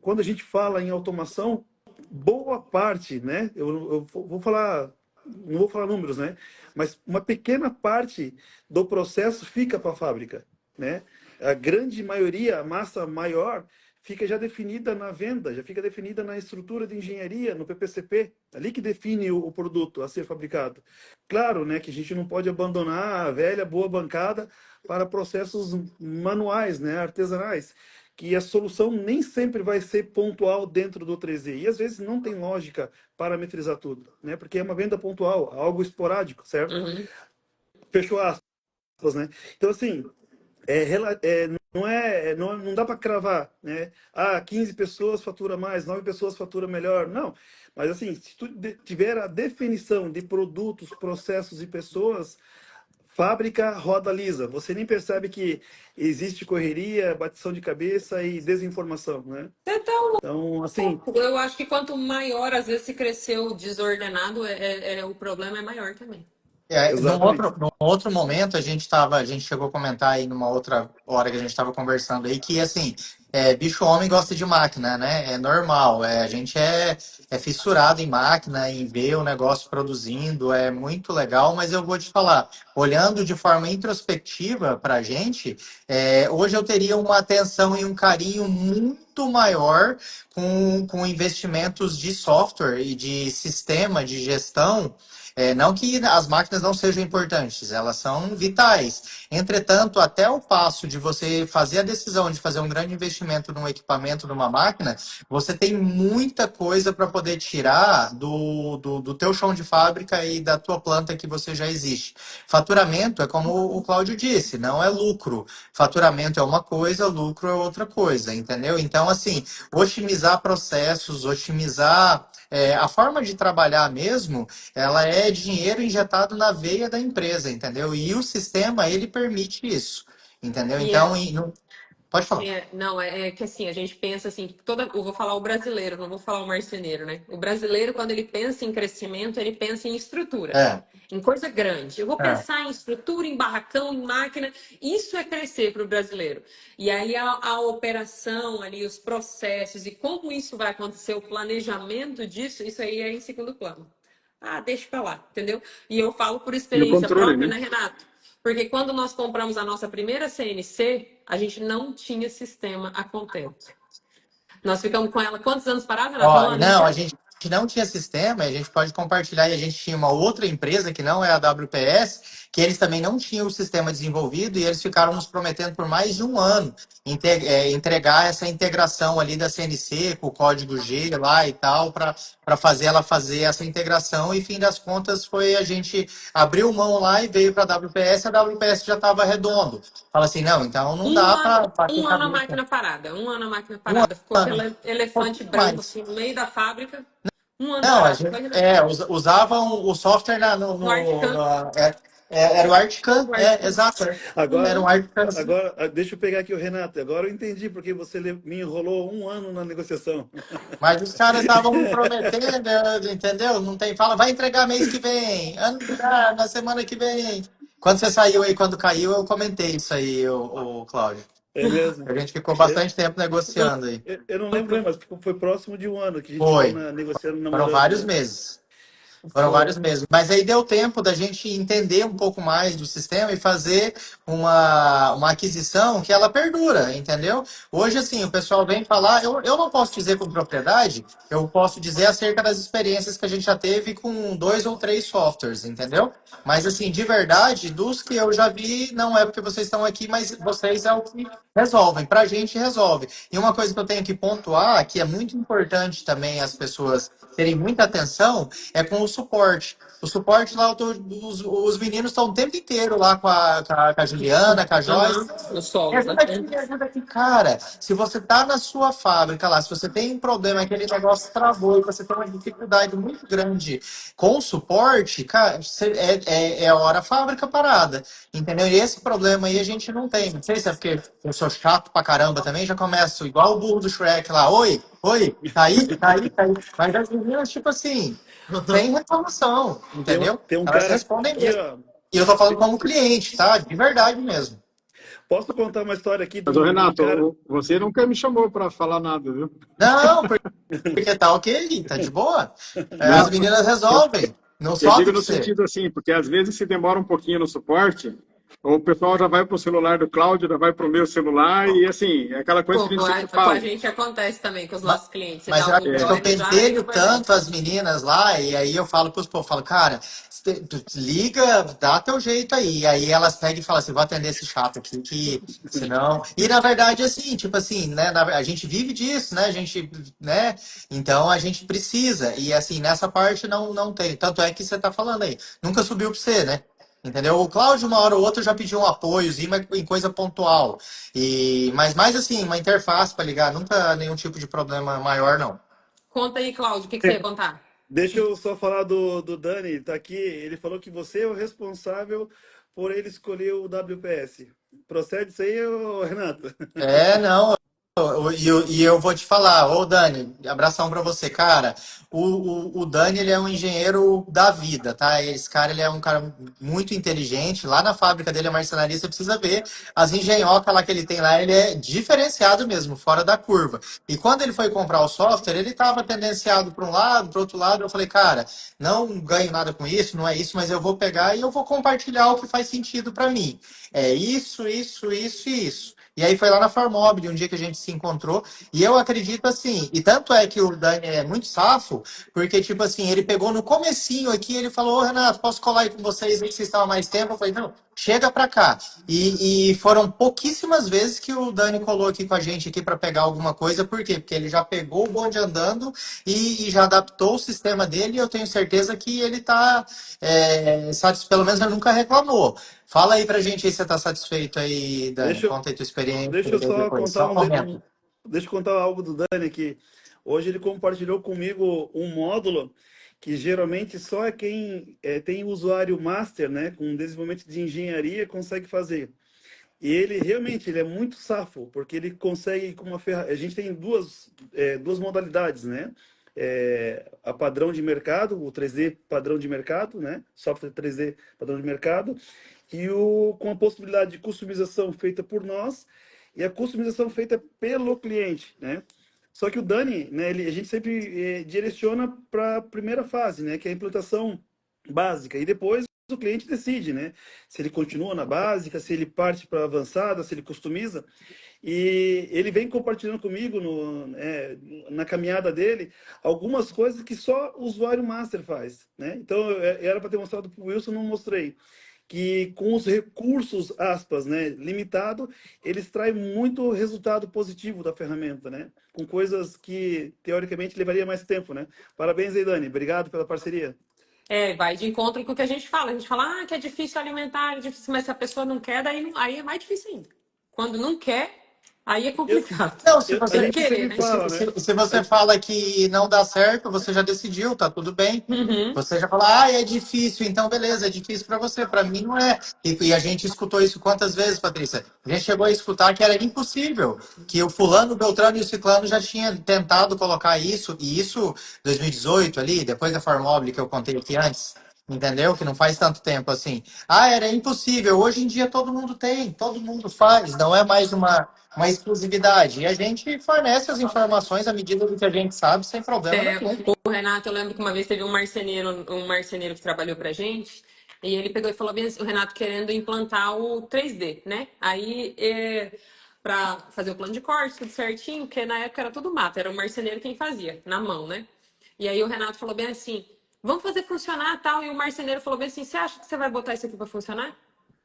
Quando a gente fala em automação, boa parte, né? Eu vou falar, não vou falar números, né? Mas uma pequena parte do processo fica para a fábrica, né? A grande maioria, a massa maior, fica já definida na venda, já fica definida na estrutura de engenharia, no PPCP, ali que define o produto a ser fabricado. Claro, né, que a gente não pode abandonar a velha boa bancada para processos manuais, né, artesanais, que a solução nem sempre vai ser pontual dentro do 3D. E às vezes não tem lógica parametrizar tudo, né, porque é uma venda pontual, algo esporádico, certo? Fechou aspas, né? Então, assim, não dá para cravar, né? 15 pessoas fatura mais, 9 pessoas fatura melhor. Não. Mas assim, se tu tiver a definição de produtos, processos e pessoas, fábrica roda lisa. Você nem percebe que existe correria, batição de cabeça e desinformação, né?
Você tá
Então, assim,
louco. Eu acho que quanto maior, às vezes, se cresceu desordenado, o problema é maior também.
Num
exatamente.
outro momento, a gente chegou a comentar aí numa outra hora que a gente estava conversando aí, que assim, bicho homem gosta de máquina, né? É normal. A gente é fissurado em máquina, em ver o negócio produzindo, é muito legal, mas eu vou te falar, olhando de forma introspectiva para a gente, hoje eu teria uma atenção e um carinho muito maior com investimentos de software e de sistema de gestão. Não que as máquinas não sejam importantes, elas são vitais. Entretanto, até o passo de você fazer a decisão de fazer um grande investimento num equipamento, numa máquina, você tem muita coisa para poder tirar do teu chão de fábrica e da tua planta que você já existe. Faturamento é como o Cláudio disse, não é lucro. Faturamento é uma coisa, lucro é outra coisa, entendeu? Então, assim, otimizar processos, otimizar a forma de trabalhar mesmo, ela é dinheiro injetado na veia da empresa, entendeu? E o sistema, ele permite isso, entendeu?
E
Então,
é,
pode falar.
não, é que assim, a gente pensa assim, eu vou falar o brasileiro, não vou falar o marceneiro, né? O brasileiro, quando ele pensa em crescimento, ele pensa em estrutura,
É,
em coisa grande. Eu vou
é.
pensar em estrutura, em barracão, em máquina. Isso é crescer para o brasileiro. E aí a operação ali, os processos e como isso vai acontecer, o planejamento disso, isso aí é em segundo plano. Ah, deixa pra lá, entendeu? E eu falo por
E o
experiência
controle,
própria,
né?
né, Renato? Porque quando nós compramos a nossa primeira CNC, a gente não tinha sistema a contento. Nós ficamos com ela quantos anos parados, Renato? Um
Ó,
ano
não, a
inteiro?
gente não tinha sistema, a gente pode compartilhar, e a gente tinha uma outra empresa que não é a WPS, que eles também não tinham o sistema desenvolvido e eles ficaram nos prometendo por mais de um ano entregar essa integração ali da CNC com o código G lá e tal, para fazer ela fazer essa integração, e fim das contas foi a gente abriu mão lá e veio para a WPS, a WPS já estava redondo. Fala assim, não, então não dá para bater
Um ano a
cabeça.
máquina parada. Um ano a máquina
Um
parada. Ficou
ano,
aquele
um
elefante
pouquinho
branco
mais.
assim no meio da fábrica. Um ano
Não, a
parado.
gente
Foi, Renato?
usavam o software
No Artican.
era o Artican,
O Artican.
exato. Era
Uhum.
um Artican.
Deixa eu pegar aqui o Renato. Agora eu entendi porque você me enrolou um ano na negociação.
Mas os caras estavam prometendo, entendeu? Não tem fala, vai entregar mês que vem, na semana que vem. Quando você saiu aí, quando caiu, eu comentei isso aí, o Cláudio.
É mesmo?
A gente ficou
Eu,
bastante tempo negociando aí.
eu não lembro, mas foi próximo de um ano que a gente ficou
Foi.
negociando,
Foram
namorando,
vários
né?
meses. Foram vários
Foi.
meses. Mas aí deu tempo da gente entender um pouco mais do sistema e fazer uma aquisição que ela perdura, entendeu? Hoje, assim, o pessoal vem falar, eu não posso dizer com propriedade, eu posso dizer acerca das experiências que a gente já teve com 2 ou 3 softwares, entendeu? Mas, assim, de verdade, dos que eu já vi, não é porque vocês estão aqui, mas vocês é o que resolvem. Pra gente, resolve. E uma coisa que eu tenho que pontuar, que é muito importante também as pessoas terem muita atenção, é com o suporte. O suporte lá, os meninos estão o tempo inteiro lá com a Juliana, com a Joyce.
Aham. No
Me
solo, né?
ajuda aqui, me ajuda aqui. Cara, se você tá na sua fábrica lá, se você tem um problema, aquele negócio travou e você tem uma dificuldade muito grande com o suporte, cara, é hora a fábrica parada. Entendeu? E esse problema aí a gente não tem. Não sei se é porque eu sou chato pra caramba também, já começo igual o burro do Shrek lá. Oi, oi, tá aí, tá aí, tá aí. Mas as meninas, tipo assim, sem reclamação, entendeu?
Tem um
Elas
cara
respondem
aqui,
mesmo.
ó.
E eu tô falando como cliente, tá? De verdade mesmo.
Posso contar uma história aqui
Mas, ô,
de um
Renato,
cara.
você nunca me chamou para falar nada, viu?
Não, porque tá ok, tá de boa. As
Não,
meninas resolvem. Não
eu
sobe
digo
pra
no
você.
sentido assim, porque às vezes se demora um pouquinho no suporte, o pessoal já vai para o celular do Cláudio, já vai para o meu celular, e assim, é aquela coisa que a gente sempre
Com a
fala.
gente acontece também com os
Ma-
nossos clientes. Você
Mas
dá
eu
o
acredito que eu
BO, eles já ligam
pentelho
pra gente.
tanto as meninas lá, e aí eu falo pros povos, falo, cara, tu liga, dá teu jeito aí. E aí elas pegam e falam assim, vou atender esse chato aqui, que senão... E na verdade, assim, tipo assim, né, a gente vive disso, né, a gente, né, então a gente precisa. E assim, nessa parte não tem. Tanto é que você tá falando aí, nunca subiu pra você, né? Entendeu? O Cláudio, uma hora ou outra, já pediu um apoiozinho, mas em coisa pontual. Mas mais assim, uma interface para ligar, nunca nenhum tipo de problema maior, não.
Conta aí, Cláudio, o que você ia contar?
Deixa eu só falar do Dani, tá aqui. Ele falou que você é o responsável por ele escolher o WPS. Procede isso aí, ô, Renato?
Não. E eu vou te falar, ô Dani, abração pra você, cara. O Dani, ele é um engenheiro da vida, tá? Esse cara, ele é um cara muito inteligente. Lá na fábrica dele, a marcenaria, você precisa ver as engenhocas lá que ele tem lá, ele é diferenciado mesmo, fora da curva. E quando ele foi comprar o software, ele tava tendenciado para um lado, para outro lado. Eu falei, cara, não ganho nada com isso, não é isso, mas eu vou pegar e eu vou compartilhar o que faz sentido para mim. É isso, isso, isso e isso. E aí foi lá na Farmobile, um dia que a gente se encontrou, e eu acredito assim, e tanto é que o Dani é muito safo, porque, tipo assim, ele pegou no comecinho aqui, ele falou, ô Renato, posso colar aí com vocês aí que vocês estavam há mais tempo? Eu falei, não, chega pra cá. E foram pouquíssimas vezes que o Dani colou aqui com a gente aqui para pegar alguma coisa, por quê? Porque ele já pegou o bonde andando e já adaptou o sistema dele, e eu tenho certeza que ele tá, pelo menos ele nunca reclamou. Fala aí pra gente aí se você tá satisfeito aí, Dani.
Deixa, eu-
Conta aí tua experiência
deixa eu
aí
só
depois.
contar
Só comenta.
deixa eu contar algo do Dani aqui. Hoje ele compartilhou comigo um módulo que geralmente só é quem tem usuário master, né, com desenvolvimento de engenharia, consegue fazer. E ele realmente ele é muito safo, porque ele consegue com uma ferramenta. A gente tem duas modalidades, né? A padrão de mercado, o 3D padrão de mercado, né? Software 3D padrão de mercado, com a possibilidade de customização feita por nós e a customização feita pelo cliente, né? Só que o Dani, né, a gente sempre direciona para a primeira fase, né, que é a implantação básica, e depois o cliente decide, né, se ele continua na básica, se ele parte para avançada, se ele customiza. E ele vem compartilhando comigo na caminhada dele algumas coisas que só o usuário master faz, né? Então era para ter mostrado para o Wilson, não mostrei que com os recursos, aspas, né, limitado, eles traem muito resultado positivo da ferramenta, né? Com coisas que, teoricamente, levaria mais tempo, né? Parabéns aí, Dani. Obrigado pela parceria.
Vai de encontro com o que a gente fala. A gente fala, que é difícil alimentar, é difícil, mas se a pessoa não quer, daí aí é mais difícil ainda. Quando não quer, aí é
Eu,
complicado.
Não, se
a
Tem
você,
que
gente
querer,
sempre
né?
fala, né?
se você fala que não dá certo, você já decidiu, tá tudo bem.
Uhum.
Você já fala, é difícil, então beleza, é difícil para você, para mim não é. E a gente escutou isso quantas vezes, Patrícia? A gente chegou a escutar que era impossível, que o fulano, o Beltrano e o Ciclano já tinham tentado colocar isso, e isso 2018 ali, depois da Farmobile que eu contei aqui antes, entendeu? Que não faz tanto tempo assim. Era impossível. Hoje em dia todo mundo tem, todo mundo faz, não é mais uma exclusividade. E a gente fornece as informações à medida do que a gente sabe, sem problema nenhum.
O Renato, eu lembro que uma vez teve um marceneiro que trabalhou pra gente, e ele pegou e falou bem assim, o Renato querendo implantar o 3D, né? Aí, pra fazer o plano de corte, tudo certinho, porque na época era tudo mato, era o marceneiro quem fazia, na mão, né? E aí o Renato falou bem assim, vamos fazer funcionar tal, e o marceneiro falou bem assim, você acha que você vai botar isso aqui pra funcionar?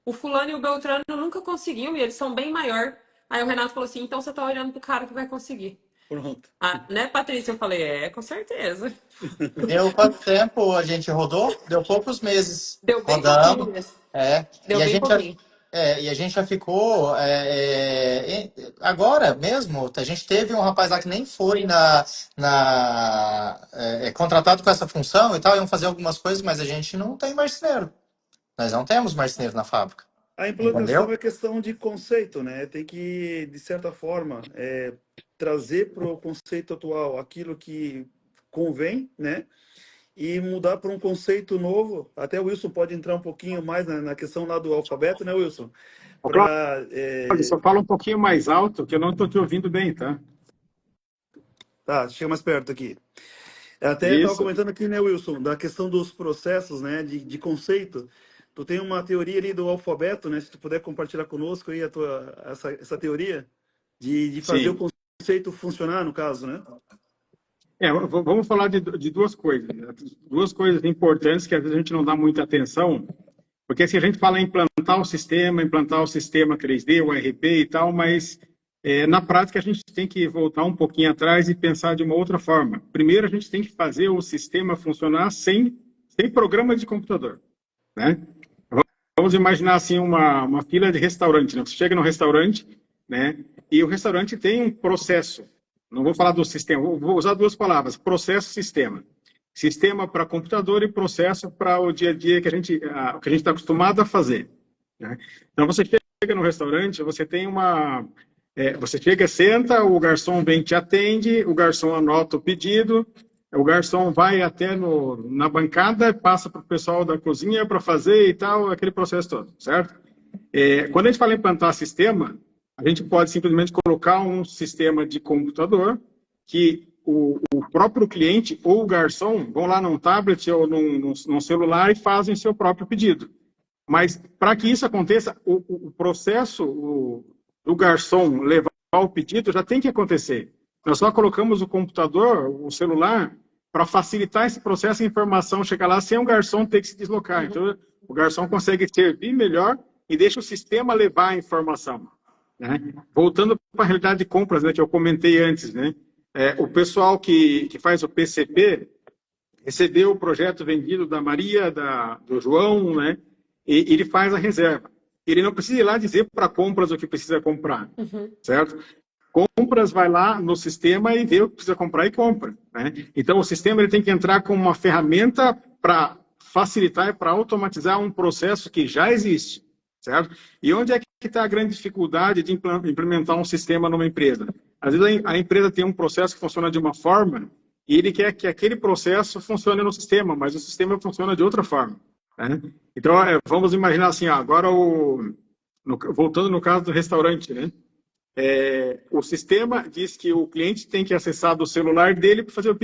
O fulano e o Beltrano nunca conseguiu, e eles são bem maior. Aí o Renato falou assim, então você tá olhando pro cara que vai conseguir.
Pronto.
Né, Patrícia? Eu falei, com certeza.
Deu quanto tempo a gente rodou? Deu poucos meses
Deu bem pouquinho
rodando.
mesmo.
É,
Deu bem pouquinho.
e a gente já ficou. Agora mesmo, a gente teve um rapaz lá que nem foi contratado com essa função e tal, iam fazer algumas coisas, mas a gente não tem marceneiro. Nós não temos marceneiro na fábrica.
A implantação
Entendeu?
é questão de conceito, né? Tem que, de certa forma, trazer para o conceito atual aquilo que convém, né? E mudar para um conceito novo. Até o Wilson pode entrar um pouquinho mais na questão lá do alfabeto, né, Wilson?
Ô,
Para
Cláudio, só fala um pouquinho mais alto, que eu não estou te ouvindo bem, tá?
Tá, chega mais perto aqui. Até estava
Isso.
comentando aqui, né, Wilson, da questão dos processos, né, de conceito. Tu tem uma teoria ali do alfabeto, né? Se tu puder compartilhar conosco aí essa teoria de fazer o
Sim.
conceito funcionar, no caso, né?
Vamos falar de duas coisas. Duas coisas importantes que às vezes a gente não dá muita atenção, porque se a gente fala em implantar o sistema 3D, o RP e tal, mas na prática a gente tem que voltar um pouquinho atrás e pensar de uma outra forma. Primeiro a gente tem que fazer o sistema funcionar sem programa de computador, né? Vamos imaginar assim uma fila de restaurante, né? Você chega no restaurante, né? E o restaurante tem um processo. Não vou falar do sistema, vou usar duas palavras: processo, sistema. Sistema para computador e processo para o dia a dia que a gente está acostumado a fazer, né? Então, você chega no restaurante, você tem você chega, senta, o garçom vem te atende, o garçom anota o pedido, o garçom vai até na bancada, passa para o pessoal da cozinha para fazer e tal, aquele processo todo, certo? Quando a gente fala em implantar sistema, a gente pode simplesmente colocar um sistema de computador que o próprio cliente ou o garçom vão lá num tablet ou num celular e fazem seu próprio pedido. Mas, para que isso aconteça, o processo do garçom levar o pedido já tem que acontecer. Nós só colocamos o computador, o celular, para facilitar esse processo e a informação chegar lá sem o garçom ter que se deslocar. Então, o garçom consegue servir melhor e deixa o sistema levar a informação, né? Voltando para a realidade de compras, né, que eu comentei antes, né? O pessoal que faz o PCP recebeu o projeto vendido da Maria, do João, né? E ele faz a reserva. Ele não precisa ir lá dizer para compras o que precisa comprar, certo? Compras vai lá no sistema e vê o que precisa comprar e compra, né? Então, o sistema ele tem que entrar com uma ferramenta para facilitar e para automatizar um processo que já existe, certo? E onde é que está a grande dificuldade de implementar um sistema numa empresa? Às vezes a empresa tem um processo que funciona de uma forma e ele quer que aquele processo funcione no sistema, mas o sistema funciona de outra forma, né? Então, vamos imaginar assim, agora voltando no caso do restaurante, né? O sistema diz que o cliente tem que acessar do celular dele para fazer o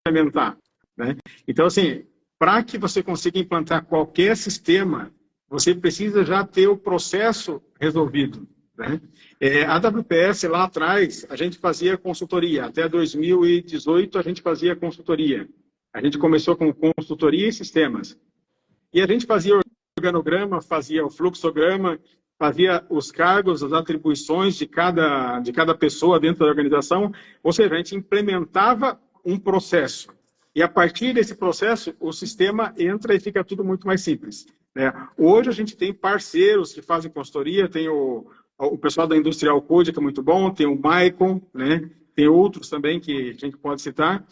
implementar, né? Então, assim, para que você consiga implantar qualquer sistema, você precisa já ter o processo resolvido, né? A WPS, lá atrás, a gente fazia consultoria. Até 2018, a gente fazia consultoria. A gente começou com consultoria e sistemas. E a gente fazia organograma, fazia o fluxograma, fazia os cargos, as atribuições de cada pessoa dentro da organização. Ou seja, a gente implementava um processo. E a partir desse processo, o sistema entra e fica tudo muito mais simples, né? Hoje a gente tem parceiros que fazem consultoria, tem o pessoal da Industrial Code, que é muito bom, tem o Maicon, né? Tem outros também que a gente pode citar.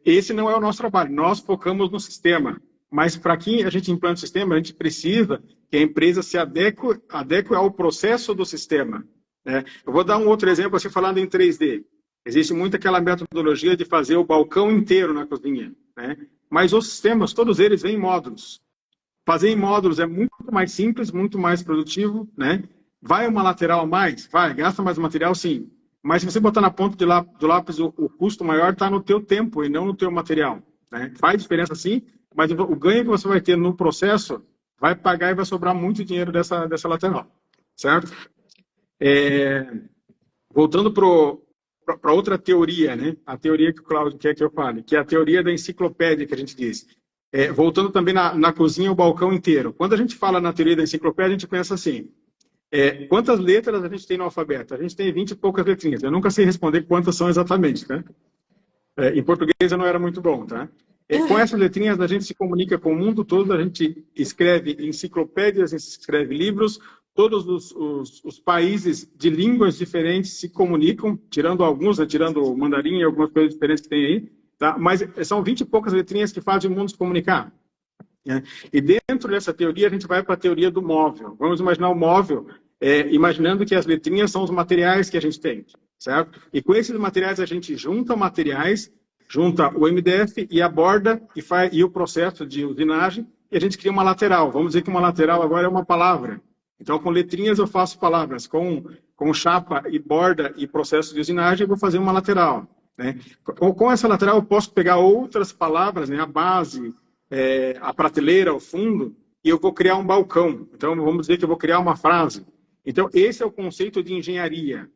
Esse não é o nosso trabalho, nós focamos no sistema. Mas para que a gente implante o sistema, a gente precisa que a empresa se adeque ao processo do sistema, né? Eu vou dar um outro exemplo, assim, falando em 3D. Existe muito aquela metodologia de fazer o balcão inteiro na cozinha, né? Mas os sistemas, todos eles vêm em módulos. Fazer em módulos é muito mais simples, muito mais produtivo, né? Vai uma lateral a mais? Vai, gasta mais material, sim. Mas se você botar na ponta do lápis, o custo maior está no teu tempo e não no teu material, né? Faz diferença, sim, mas o ganho que você vai ter no processo vai pagar e vai sobrar muito dinheiro dessa lateral, certo? Voltando para outra teoria, né? A teoria que o Cláudio quer que eu fale, que é a teoria da enciclopédia, que a gente diz. Voltando também na cozinha, o balcão inteiro. Quando a gente fala na teoria da enciclopédia, a gente pensa assim, quantas letras a gente tem no alfabeto? A gente tem 20 e poucas letrinhas. Eu nunca sei responder quantas são exatamente, né? Em português eu não era muito bom, tá? Com essas letrinhas a gente se comunica com o mundo todo, a gente escreve enciclopédias, a gente escreve livros, todos os países de línguas diferentes se comunicam, tirando alguns, né, tirando o mandarim e algumas coisas diferentes que tem aí, tá? Mas são 20 e poucas letrinhas que fazem o mundo se comunicar, né? E dentro dessa teoria a gente vai para a teoria do móvel. Vamos imaginar o móvel, imaginando que as letrinhas são os materiais que a gente tem, certo? E com esses materiais a gente junta materiais, junta o MDF e a borda e o processo de usinagem e a gente cria uma lateral. Vamos dizer que uma lateral agora é uma palavra. Então, com letrinhas eu faço palavras. Com chapa e borda e processo de usinagem eu vou fazer uma lateral, né? Com essa lateral eu posso pegar outras palavras, né? A base, a prateleira, o fundo, e eu vou criar um balcão. Então, vamos dizer que eu vou criar uma frase. Então, esse é o conceito de engenharia.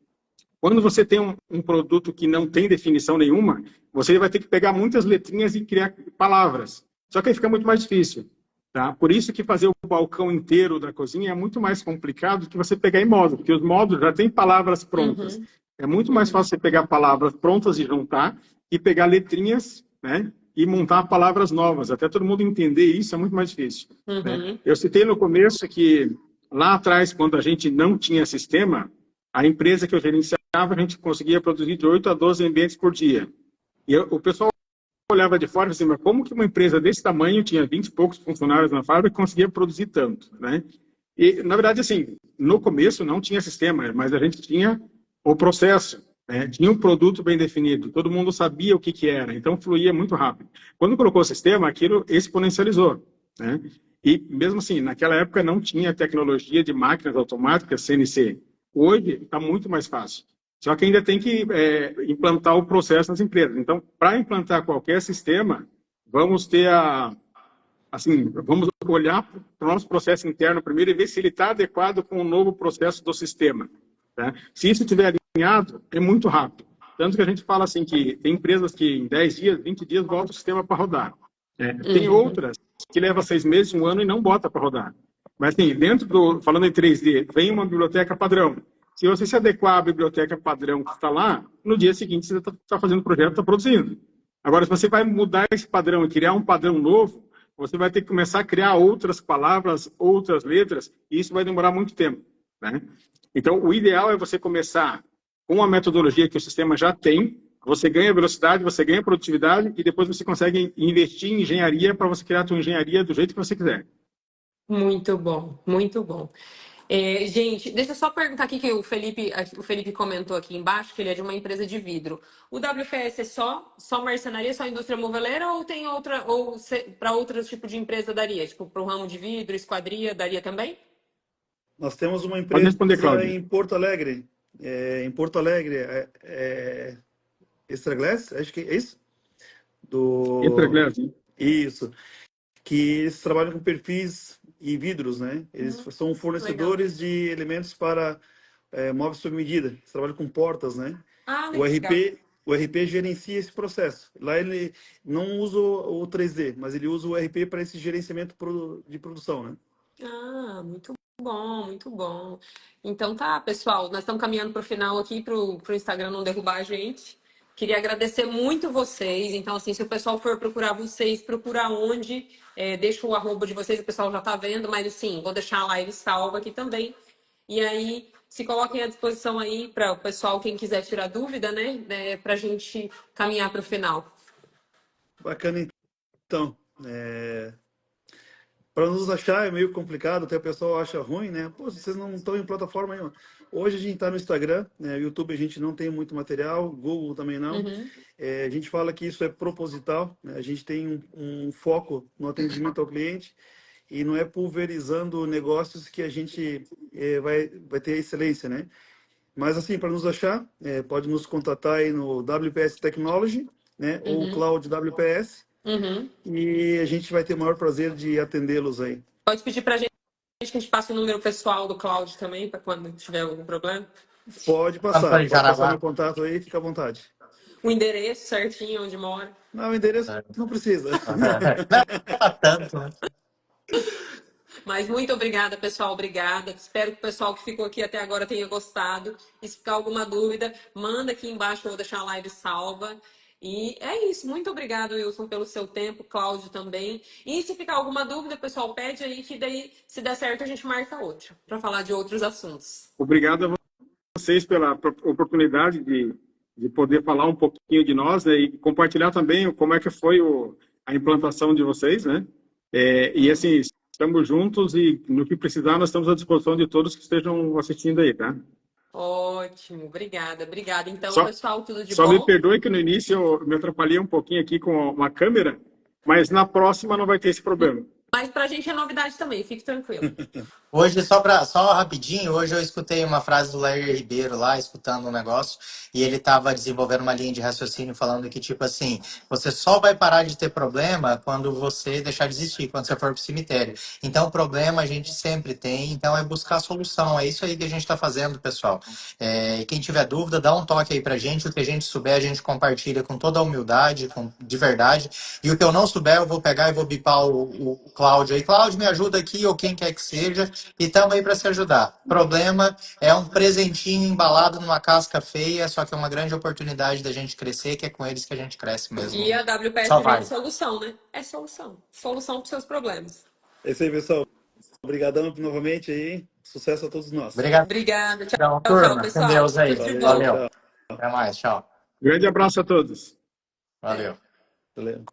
Quando você tem um produto que não tem definição nenhuma, você vai ter que pegar muitas letrinhas e criar palavras. Só que aí fica muito mais difícil, tá? Por isso que fazer o balcão inteiro da cozinha é muito mais complicado do que você pegar em módulo, porque os módulos já têm palavras prontas. É muito mais fácil você pegar palavras prontas e juntar e pegar letrinhas, né, e montar palavras novas. Até todo mundo entender isso é muito mais difícil, né? Eu citei no começo que lá atrás, quando a gente não tinha sistema, a empresa que eu gerenciava, a gente conseguia produzir de 8 a 12 ambientes por dia. E o pessoal olhava de fora e assim, mas como que uma empresa desse tamanho, tinha 20 e poucos funcionários na fábrica, conseguia produzir tanto, né? E, na verdade, assim, no começo não tinha sistema, mas a gente tinha o processo, né? Tinha um produto bem definido, todo mundo sabia o que que era, então fluía muito rápido. Quando colocou o sistema, aquilo exponencializou, né? E mesmo assim, naquela época não tinha tecnologia de máquinas automáticas CNC. Hoje está muito mais fácil. Só que ainda tem que implantar o processo nas empresas. Então, para implantar qualquer sistema, vamos ter vamos olhar para o nosso processo interno primeiro e ver se ele está adequado com o novo processo do sistema, tá? Se isso estiver alinhado, é muito rápido. Tanto que a gente fala assim que tem empresas que em 10 dias, 20 dias, volta o sistema para rodar. Tem outras que leva 6 meses, 1 ano e não bota para rodar. Mas, assim, falando em 3D, vem uma biblioteca padrão. Se você se adequar à biblioteca padrão que está lá, no dia seguinte você está fazendo o projeto, está produzindo. Agora, se você vai mudar esse padrão e criar um padrão novo, você vai ter que começar a criar outras palavras, outras letras, e isso vai demorar muito tempo, né? Então, o ideal é você começar com a metodologia que o sistema já tem, você ganha velocidade, você ganha produtividade, e depois você consegue investir em engenharia para você criar a sua engenharia do jeito que você quiser.
Muito bom, muito bom. Gente, deixa eu só perguntar aqui que o Felipe comentou aqui embaixo que ele é de uma empresa de vidro. O WPS é só marcenaria, só indústria moveleira ou tem outra, ou para outro tipo de empresa daria? Tipo, para o ramo de vidro, esquadria, daria também?
Nós temos uma
Pode
empresa
responder, Cláudio.
em Porto Alegre. Extra Glass, acho que é isso?
Extra Glass, hein?
Isso. Que eles trabalham com perfis e vidros, né? Eles são fornecedores de elementos para móveis sob medida. Eles trabalham com portas, né? O RP gerencia esse processo. Lá ele não usa o 3D, mas ele usa o RP para esse gerenciamento de produção, né?
Ah, muito bom, muito bom. Então tá, pessoal, nós estamos caminhando para o final aqui, para o Instagram não derrubar a gente. Queria agradecer muito vocês. Então, assim, se o pessoal for procurar vocês, procura onde, deixa o arroba de vocês, o pessoal já tá vendo, mas assim, vou deixar a live salva aqui também. E aí, se coloquem à disposição aí para o pessoal, quem quiser tirar dúvida, né, para a gente caminhar para o final.
Bacana, então. Para nos achar é meio complicado, até o pessoal acha ruim, né? Pô, vocês não estão em plataforma nenhuma. Hoje a gente está no Instagram, né? YouTube a gente não tem muito material, Google também não. A gente fala que isso é proposital, né? A gente tem um foco no atendimento ao cliente e não é pulverizando negócios que a gente vai ter a excelência, né? Mas assim, para nos achar, pode nos contatar aí no WPS Technology, né? Ou Cloud WPS. E a gente vai ter o maior prazer de atendê-los aí.
Pode pedir para a gente que a gente passe o número pessoal do Cláudio também, para quando tiver algum problema?
Pode passar meu contato aí, fica à vontade.
O endereço certinho, onde mora?
Não, o endereço não precisa.
Não é tanto, né?
Mas muito obrigada, pessoal. Obrigada. Espero que o pessoal que ficou aqui até agora tenha gostado. E se ficar alguma dúvida, manda aqui embaixo, eu vou deixar a live salva. E é isso. Muito obrigado, Wilson, pelo seu tempo. Cláudio também. E se ficar alguma dúvida, pessoal, pede aí que daí, se der certo, a gente marca outra para falar de outros assuntos.
Obrigado a vocês pela oportunidade de poder falar um pouquinho de nós, né, e compartilhar também como é que foi a implantação de vocês, né? E assim, estamos juntos e no que precisar nós estamos à disposição de todos que estejam assistindo aí, tá?
Ótimo, obrigada. Então, pessoal, tudo de bom?
Só me perdoe que no início eu me atrapalhei um pouquinho aqui com uma câmera, mas na próxima não vai ter esse problema.
Mas pra gente é novidade também, fique tranquilo.
Hoje, só rapidinho, hoje eu escutei uma frase do Lair Ribeiro lá, escutando um negócio, e ele estava desenvolvendo uma linha de raciocínio falando que, tipo assim, você só vai parar de ter problema quando você deixar de existir, quando você for pro cemitério. Então, problema a gente sempre tem, então é buscar a solução. É isso aí que a gente está fazendo, pessoal. Quem tiver dúvida, dá um toque aí pra gente, o que a gente souber, a gente compartilha com toda a humildade, de verdade. E o que eu não souber, eu vou pegar e vou bipar o Cláudio aí. Cláudio, me ajuda aqui, ou quem quer que seja. E estamos aí para se ajudar. Problema é um presentinho embalado numa casca feia, só que é uma grande oportunidade da gente crescer, que é com eles que a gente cresce mesmo.
E a WPS é solução, né? É solução. Solução para os seus problemas.
É isso aí, pessoal. Obrigadão novamente aí. Sucesso a todos nós.
Obrigada.
Tchau, turma.
pessoal.
Com Deus aí.
Valeu.
Valeu. Até mais. Tchau.
Grande abraço a todos.
Valeu.
Valeu.